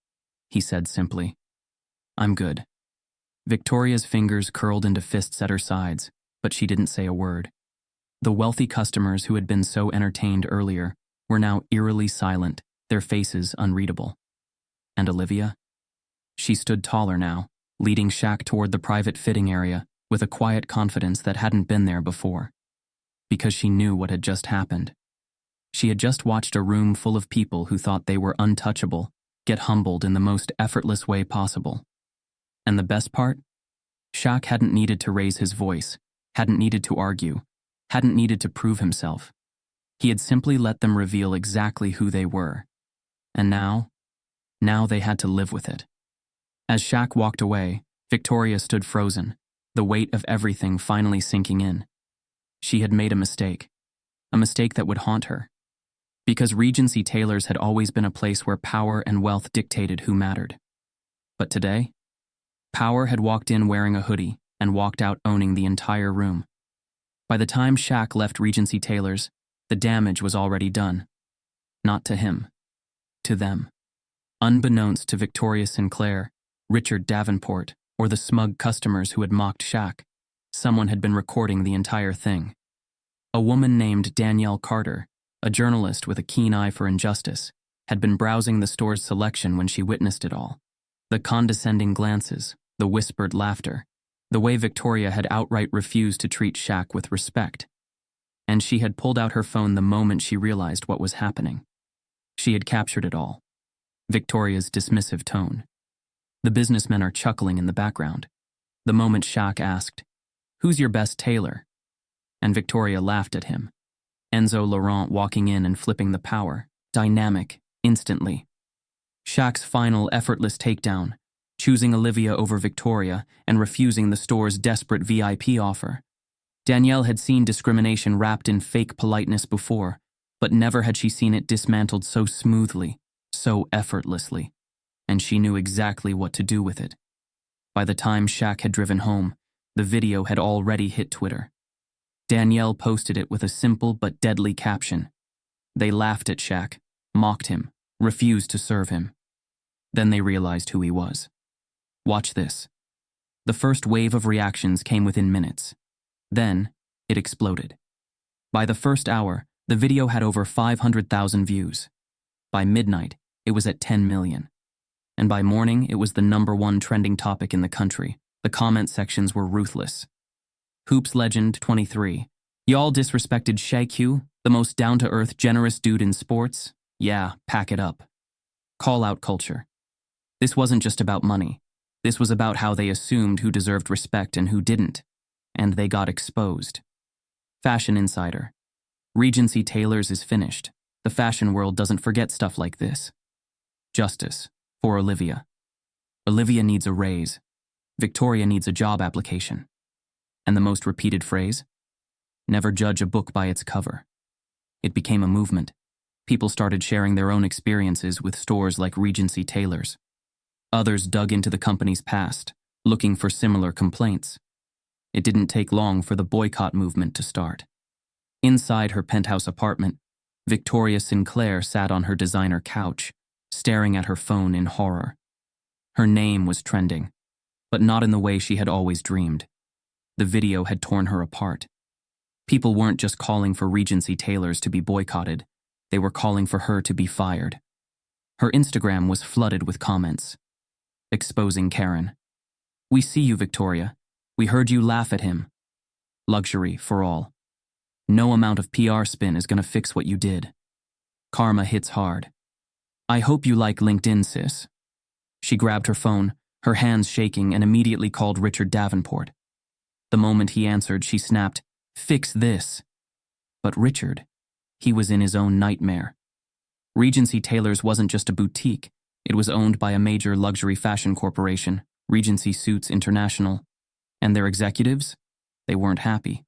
he said simply. I'm good. Victoria's fingers curled into fists at her sides, but she didn't say a word. The wealthy customers who had been so entertained earlier were now eerily silent, their faces unreadable. And Olivia? She stood taller now, leading Shaq toward the private fitting area with a quiet confidence that hadn't been there before. Because she knew what had just happened. She had just watched a room full of people who thought they were untouchable get humbled in the most effortless way possible. And the best part? Shaq hadn't needed to raise his voice, hadn't needed to argue, hadn't needed to prove himself. He had simply let them reveal exactly who they were. And now they had to live with it. As Shaq walked away, Victoria stood frozen, the weight of everything finally sinking in. She had made a mistake that would haunt her. Because Regency Taylors had always been a place where power and wealth dictated who mattered. But today, power had walked in wearing a hoodie and walked out owning the entire room. By the time Shaq left Regency Taylors, the damage was already done. Not to him. To them. Unbeknownst to Victoria Sinclair, Richard Davenport, or the smug customers who had mocked Shaq, someone had been recording the entire thing. A woman named Danielle Carter, a journalist with a keen eye for injustice, had been browsing the store's selection when she witnessed it all. The condescending glances, the whispered laughter, the way Victoria had outright refused to treat Shaq with respect. And she had pulled out her phone the moment she realized what was happening. She had captured it all. Victoria's dismissive tone. The businessmen are chuckling in the background. The moment Shaq asked, "Who's your best tailor?" And Victoria laughed at him. Enzo Laurent walking in and flipping the power, dynamic, instantly. Shaq's final effortless takedown, choosing Olivia over Victoria and refusing the store's desperate VIP offer. Danielle had seen discrimination wrapped in fake politeness before, but never had she seen it dismantled so smoothly, so effortlessly, and she knew exactly what to do with it. By the time Shaq had driven home, the video had already hit Twitter. Danielle posted it with a simple but deadly caption. They laughed at Shaq, mocked him, refused to serve him. Then they realized who he was. Watch this. The first wave of reactions came within minutes. Then, it exploded. By the first hour, the video had over 500,000 views. By midnight, it was at 10 million. And by morning, it was the #1 trending topic in the country. The comment sections were ruthless. Hoops legend 23. Y'all disrespected Shaq, the most down-to-earth, generous dude in sports? Yeah, pack it up. Call-out culture. This wasn't just about money. This was about how they assumed who deserved respect and who didn't. And they got exposed. Fashion Insider. Regency Taylors is finished. The fashion world doesn't forget stuff like this. Justice. For Olivia. Olivia needs a raise. Victoria needs a job application. And the most repeated phrase? Never judge a book by its cover. It became a movement. People started sharing their own experiences with stores like Regency Taylors. Others dug into the company's past, looking for similar complaints. It didn't take long for the boycott movement to start. Inside her penthouse apartment, Victoria Sinclair sat on her designer couch, staring at her phone in horror. Her name was trending, but not in the way she had always dreamed. The video had torn her apart. People weren't just calling for Regency tailors to be boycotted, they were calling for her to be fired. Her Instagram was flooded with comments. Exposing Karen. "We see you, Victoria. We heard you laugh at him. Luxury for all. No amount of PR spin is going to fix what you did. Karma hits hard. I hope you like LinkedIn, sis." She grabbed her phone, her hands shaking, and immediately called Richard Davenport. The moment he answered, she snapped, "Fix this." But Richard, he was in his own nightmare. Regency Tailors wasn't just a boutique. It was owned by a major luxury fashion corporation, Regency Suits International. And their executives? They weren't happy.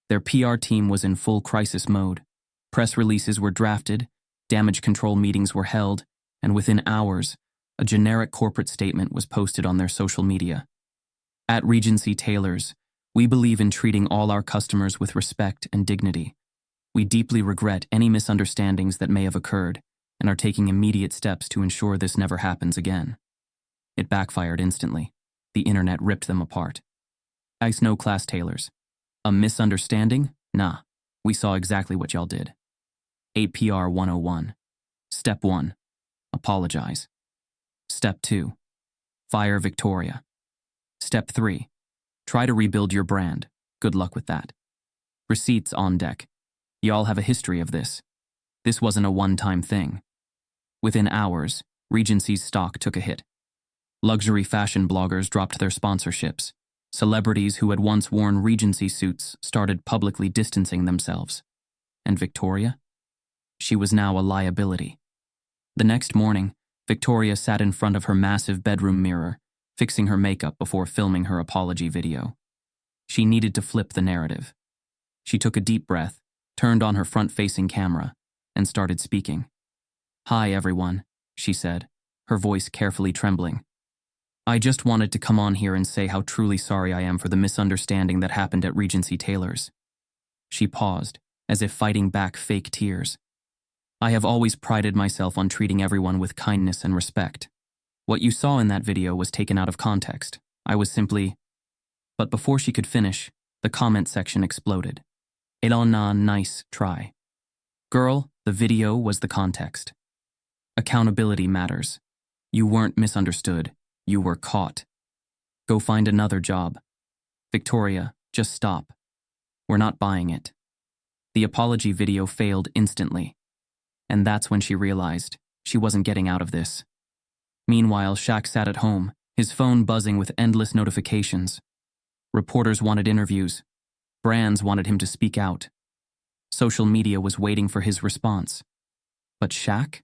Their PR team was in full crisis mode. Press releases were drafted, damage control meetings were held, and within hours, a generic corporate statement was posted on their social media. At Regency Tailors, we believe in treating all our customers with respect and dignity. We deeply regret any misunderstandings that may have occurred and are taking immediate steps to ensure this never happens again. It backfired instantly. The internet ripped them apart. Ice no class tailors. A misunderstanding? Nah, we saw exactly what y'all did. APR 101. Step 1. Apologize. Step 2. Fire Victoria. Step 3. Try to rebuild your brand. Good luck with that. Receipts on deck. Y'all have a history of this. This wasn't a one-time thing. Within hours, Regency's stock took a hit. Luxury fashion bloggers dropped their sponsorships. Celebrities who had once worn Regency suits started publicly distancing themselves. And Victoria? She was now a liability. The next morning, Victoria sat in front of her massive bedroom mirror, fixing her makeup before filming her apology video. She needed to flip the narrative. She took a deep breath, turned on her front-facing camera, and started speaking. "Hi, everyone," she said, her voice carefully trembling. "I just wanted to come on here and say how truly sorry I am for the misunderstanding that happened at Regency Tailors." She paused, as if fighting back fake tears. "I have always prided myself on treating everyone with kindness and respect. What you saw in that video was taken out of context. I was simply..." But before she could finish, the comment section exploded. "Elona, nice try. Girl, the video was the context. Accountability matters. You weren't misunderstood. You were caught. Go find another job. Victoria, just stop. We're not buying it." The apology video failed instantly. And that's when she realized she wasn't getting out of this. Meanwhile, Shaq sat at home, his phone buzzing with endless notifications. Reporters wanted interviews. Brands wanted him to speak out. Social media was waiting for his response. But Shaq?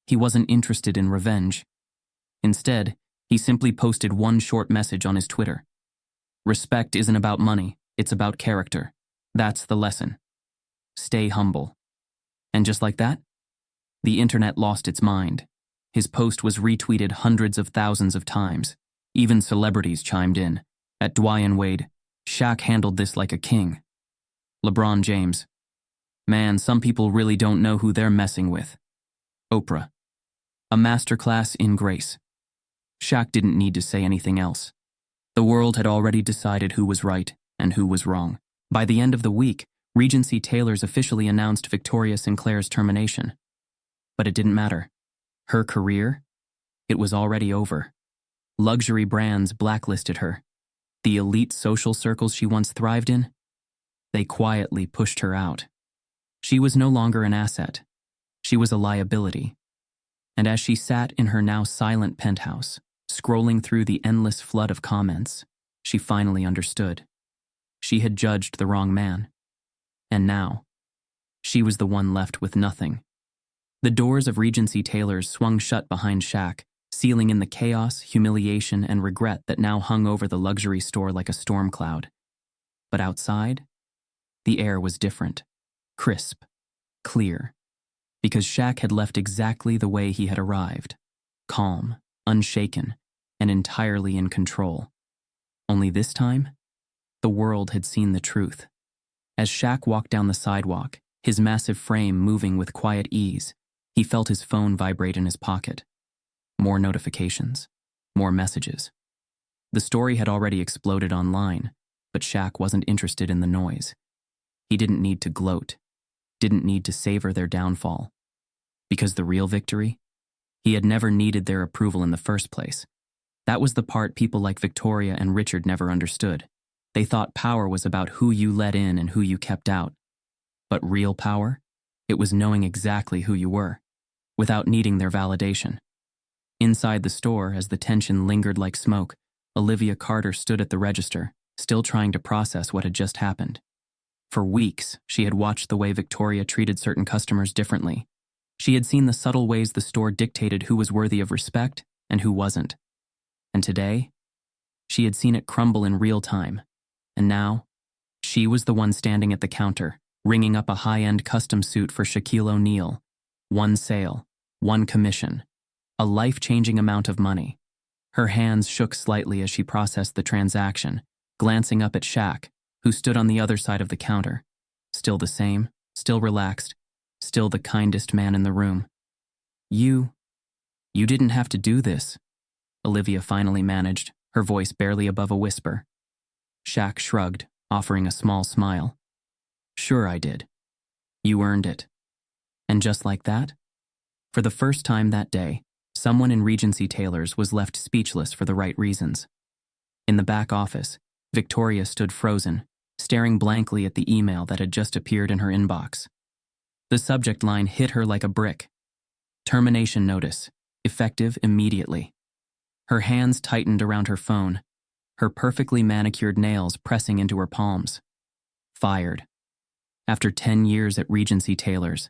He wasn't interested in revenge. Instead, he simply posted one short message on his Twitter. "Respect isn't about money, it's about character. That's the lesson. Stay humble." And just like that, the internet lost its mind. His post was retweeted hundreds of thousands of times. Even celebrities chimed in. At Dwayne Wade, "Shaq handled this like a king." LeBron James, "Man, some people really don't know who they're messing with." Oprah, "A masterclass in grace." Shaq didn't need to say anything else. The world had already decided who was right and who was wrong. By the end of the week, Regency Tailors officially announced Victoria Sinclair's termination. But it didn't matter. Her career? It was already over. Luxury brands blacklisted her. The elite social circles she once thrived in? They quietly pushed her out. She was no longer an asset. She was a liability. And as she sat in her now silent penthouse, scrolling through the endless flood of comments, she finally understood. She had judged the wrong man. And now, she was the one left with nothing. The doors of Regency Tailors swung shut behind Shaq, sealing in the chaos, humiliation, and regret that now hung over the luxury store like a storm cloud. But outside, the air was different, crisp, clear, because Shaq had left exactly the way he had arrived, calm, unshaken, and entirely in control. Only this time, The world had seen the truth. As Shaq walked down the sidewalk, his massive frame moving with quiet ease, he felt his phone vibrate in his pocket. More notifications. More messages. The story had already exploded online, but Shaq wasn't interested in the noise. He didn't need to gloat, didn't need to savor their downfall. Because the real victory? He had never needed their approval in the first place. That was the part people like Victoria and Richard never understood. They thought power was about who you let in and who you kept out. But real power? It was knowing exactly who you were, without needing their validation. Inside the store, as the tension lingered like smoke, Olivia Carter stood at the register, still trying to process what had just happened. For weeks, she had watched the way Victoria treated certain customers differently. She had seen the subtle ways the store dictated who was worthy of respect and who wasn't. And today, she had seen it crumble in real time. And now, she was the one standing at the counter, ringing up a high-end custom suit for Shaquille O'Neal. One sale, one commission, a life-changing amount of money. Her hands shook slightly as she processed the transaction, glancing up at Shaq, who stood on the other side of the counter. Still the same, still relaxed, still the kindest man in the room. You didn't have to do this, Olivia finally managed, her voice barely above a whisper. Shaq shrugged, offering a small smile. Sure I did. You earned it. And just like that, for the first time that day, someone in Regency Taylor's was left speechless for the right reasons. In the back office, Victoria stood frozen, staring blankly at the email that had just appeared in her inbox. The subject line hit her like a brick. Termination notice, effective immediately. Her hands tightened around her phone, her perfectly manicured nails pressing into her palms. Fired. After 10 years at Regency Taylor's,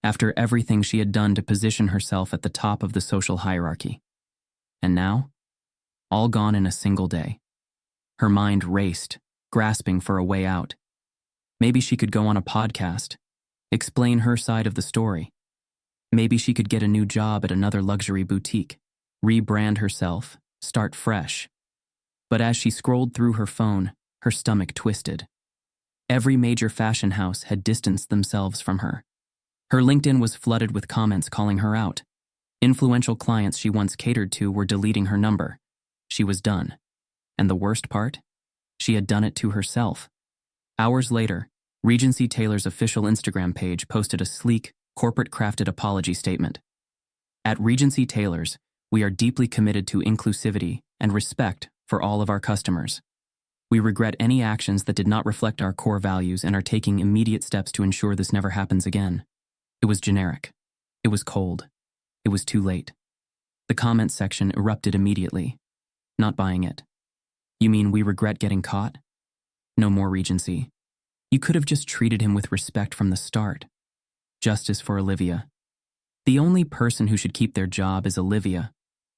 after everything she had done to position herself at the top of the social hierarchy. And now, all gone in a single day. Her mind raced, grasping for a way out. Maybe she could go on a podcast, explain her side of the story. Maybe she could get a new job at another luxury boutique, rebrand herself, start fresh. But as she scrolled through her phone, her stomach twisted. Every major fashion house had distanced themselves from her. Her LinkedIn was flooded with comments calling her out. Influential clients she once catered to were deleting her number. She was done. And the worst part? She had done it to herself. Hours later, Regency Taylor's official Instagram page posted a sleek, corporate-crafted apology statement. At Regency Taylor's, we are deeply committed to inclusivity and respect for all of our customers. We regret any actions that did not reflect our core values and are taking immediate steps to ensure this never happens again. It was generic. It was cold. It was too late. The comments section erupted immediately. Not buying it. You mean we regret getting caught? No more Regency. You could have just treated him with respect from the start. Justice for Olivia. The only person who should keep their job is Olivia.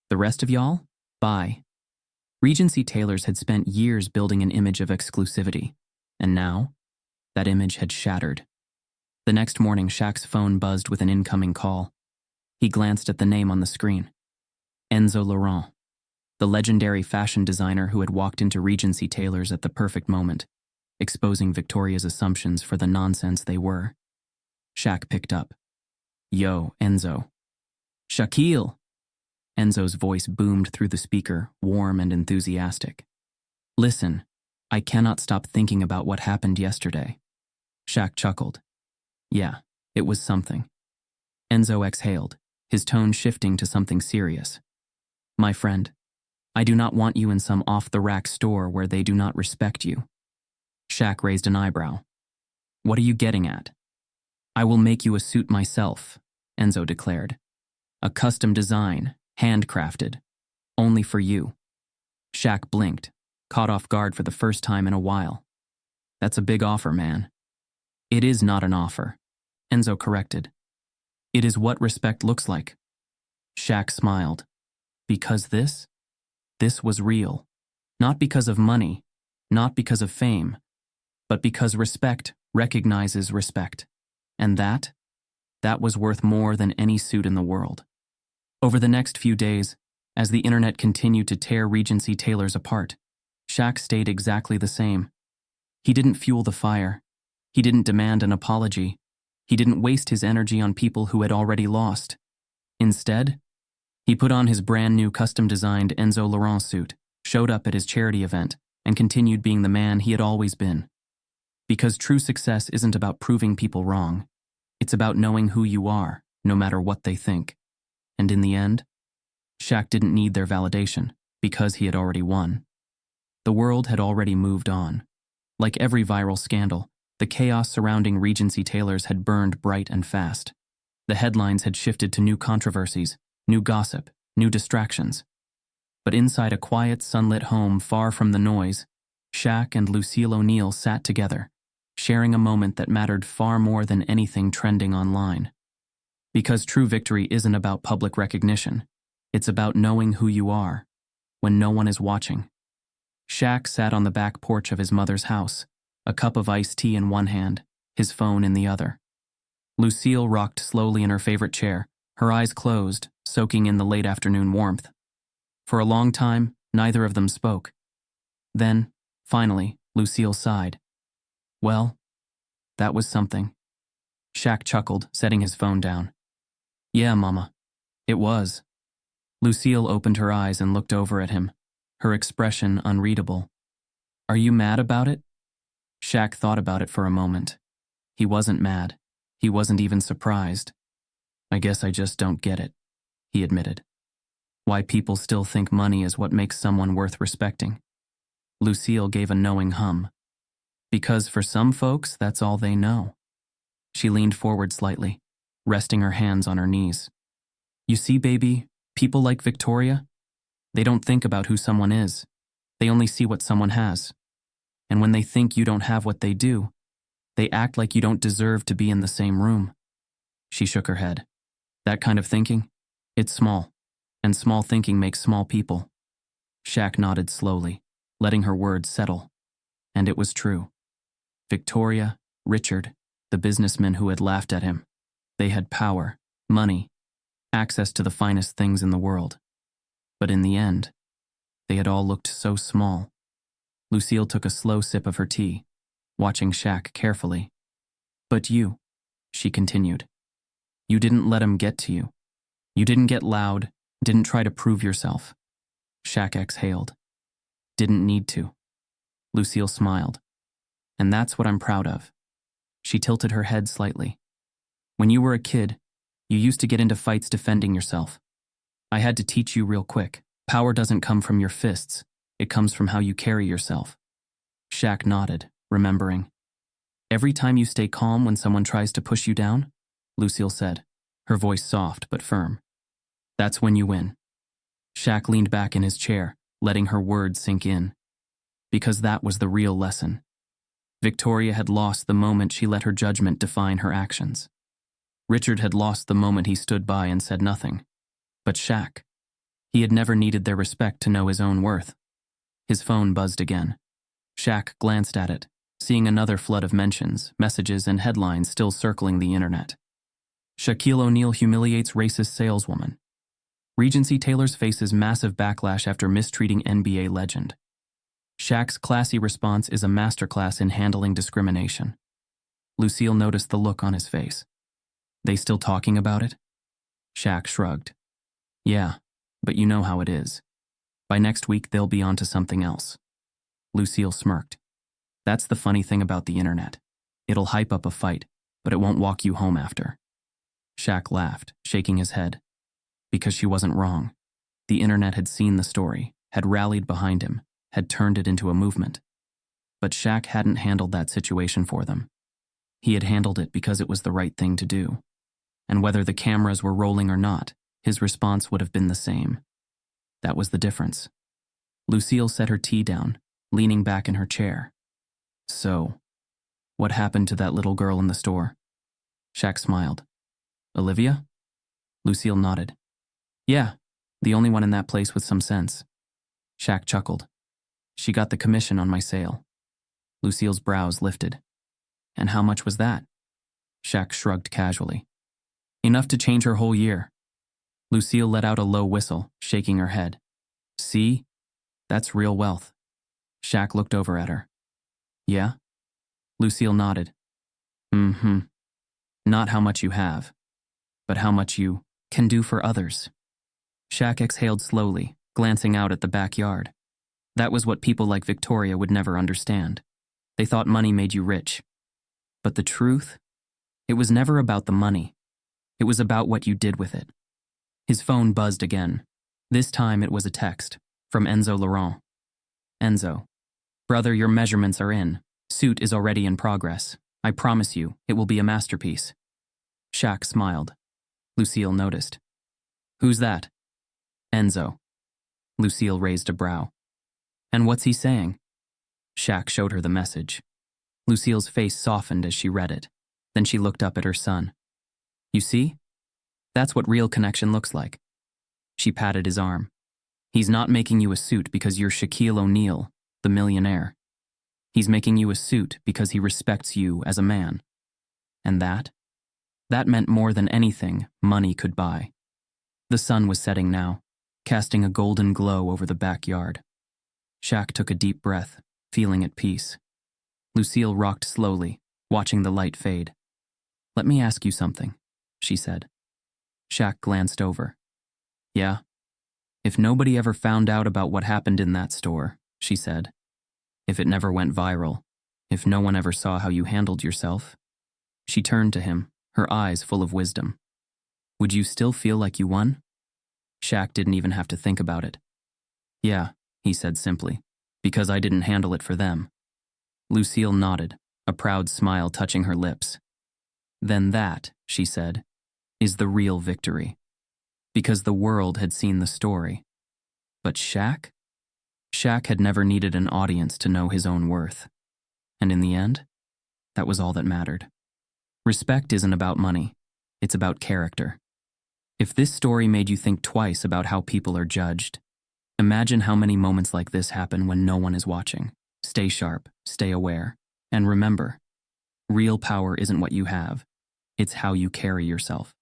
The rest of y'all? Bye. Regency Taylor's had spent years building an image of exclusivity. And now, that image had shattered. The next morning, Shaq's phone buzzed with an incoming call. He glanced at the name on the screen. Enzo Laurent, the legendary fashion designer who had walked into Regency Taylor's at the perfect moment, exposing Victoria's assumptions for the nonsense they were. Shaq picked up. Yo, Enzo. Shaquille! Enzo's voice boomed through the speaker, warm and enthusiastic. Listen, I cannot stop thinking about what happened yesterday. Shaq chuckled. Yeah, it was something. Enzo exhaled, his tone shifting to something serious. My friend, I do not want you in some off-the-rack store where they do not respect you. Shaq raised an eyebrow. What are you getting at? I will make you a suit myself, Enzo declared. A custom design, handcrafted, only for you. Shaq blinked, caught off guard for the first time in a while. That's a big offer, man. It is not an offer, Enzo corrected. It is what respect looks like. Shaq smiled. Because this was real. Not because of money, not because of fame, but because respect recognizes respect. And that was worth more than any suit in the world. Over the next few days, as the internet continued to tear Regency Taylor's apart, Shaq stayed exactly the same, He didn't fuel the fire. He didn't demand an apology. He didn't waste his energy on people who had already lost. Instead, he put on his brand new custom-designed Enzo Laurent suit, showed up at his charity event, and continued being the man he had always been. Because true success isn't about proving people wrong. It's about knowing who you are, no matter what they think. And in the end, Shaq didn't need their validation, because he had already won. The world had already moved on. Like every viral scandal, the chaos surrounding Regency Taylors had burned bright and fast. The headlines had shifted to new controversies, new gossip, new distractions. But inside a quiet, sunlit home far from the noise, Shaq and Lucille O'Neal sat together, sharing a moment that mattered far more than anything trending online. Because true victory isn't about public recognition. It's about knowing who you are, when no one is watching. Shaq sat on the back porch of his mother's house, a cup of iced tea in one hand, his phone in the other. Lucille rocked slowly in her favorite chair, her eyes closed, soaking in the late afternoon warmth. For a long time, neither of them spoke. Then, finally, Lucille sighed. Well, that was something. Shaq chuckled, setting his phone down. Yeah, Mama. It was. Lucille opened her eyes and looked over at him, her expression unreadable. Are you mad about it? Shaq thought about it for a moment. He wasn't mad. He wasn't even surprised. I guess I just don't get it, he admitted. Why people still think money is what makes someone worth respecting. Lucille gave a knowing hum. Because for some folks, that's all they know. She leaned forward slightly, resting her hands on her knees. You see, baby, people like Victoria, they don't think about who someone is. They only see what someone has. And when they think you don't have what they do, they act like you don't deserve to be in the same room. She shook her head. That kind of thinking? It's small. And small thinking makes small people. Shaq nodded slowly, letting her words settle. And it was true. Victoria, Richard, the businessmen who had laughed at him. They had power, money, access to the finest things in the world. But in the end, they had all looked so small. Lucille took a slow sip of her tea, watching Shaq carefully. But you, she continued. You didn't let him get to you. You didn't get loud, didn't try to prove yourself. Shaq exhaled. Didn't need to. Lucille smiled. And that's what I'm proud of. She tilted her head slightly. When you were a kid, you used to get into fights defending yourself. I had to teach you real quick. Power doesn't come from your fists. It comes from how you carry yourself. Shaq nodded, remembering. Every time you stay calm when someone tries to push you down, Lucille said, her voice soft but firm. That's when you win. Shaq leaned back in his chair, letting her words sink in. Because that was the real lesson. Victoria had lost the moment she let her judgment define her actions. Richard had lost the moment he stood by and said nothing. But Shaq, he had never needed their respect to know his own worth. His phone buzzed again. Shaq glanced at it, seeing another flood of mentions, messages, and headlines still circling the internet. Shaquille O'Neal humiliates racist saleswoman. Regency Taylors faces massive backlash after mistreating NBA legend. Shaq's classy response is a masterclass in handling discrimination. Lucille noticed the look on his face. They still talking about it? Shaq shrugged. Yeah, but you know how it is. By next week, they'll be on to something else. Lucille smirked. That's the funny thing about the internet. It'll hype up a fight, but it won't walk you home after. Shaq laughed, shaking his head. Because she wasn't wrong. The internet had seen the story, had rallied behind him, had turned it into a movement. But Shaq hadn't handled that situation for them. He had handled it because it was the right thing to do. And whether the cameras were rolling or not, his response would have been the same. That was the difference. Lucille set her tea down, leaning back in her chair. So, what happened to that little girl in the store? Shaq smiled. Olivia? Lucille nodded. Yeah, the only one in that place with some sense. Shaq chuckled. She got the commission on my sale. Lucille's brows lifted. And how much was that? Shaq shrugged casually. Enough to change her whole year. Lucille let out a low whistle, shaking her head. See? That's real wealth. Shaq looked over at her. Yeah? Lucille nodded. Mm-hmm. Not how much you have, but how much you can do for others. Shaq exhaled slowly, glancing out at the backyard. That was what people like Victoria would never understand. They thought money made you rich. But the truth? It was never about the money. It was about what you did with it. His phone buzzed again. This time it was a text from Enzo Laurent. Enzo, brother, your measurements are in. Suit is already in progress. I promise you, it will be a masterpiece. Shaq smiled. Lucille noticed. Who's that? Enzo. Lucille raised a brow. And what's he saying? Shaq showed her the message. Lucille's face softened as she read it. Then she looked up at her son. You see? That's what real connection looks like. She patted his arm. He's not making you a suit because you're Shaquille O'Neal, the millionaire. He's making you a suit because he respects you as a man. And that meant more than anything money could buy. The sun was setting now, casting a golden glow over the backyard. Shaq took a deep breath, feeling at peace. Lucille rocked slowly, watching the light fade. Let me ask you something, she said. Shaq glanced over. Yeah? If nobody ever found out about what happened in that store, she said. If it never went viral, if no one ever saw how you handled yourself. She turned to him, her eyes full of wisdom. Would you still feel like you won? Shaq didn't even have to think about it. Yeah, he said simply, because I didn't handle it for them. Lucille nodded, a proud smile touching her lips. Then that, she said, is the real victory. Because the world had seen the story. But Shaq? Shaq had never needed an audience to know his own worth. And in the end, that was all that mattered. Respect isn't about money. It's about character. If this story made you think twice about how people are judged, imagine how many moments like this happen when no one is watching. Stay sharp, stay aware, and remember, real power isn't what you have, it's how you carry yourself.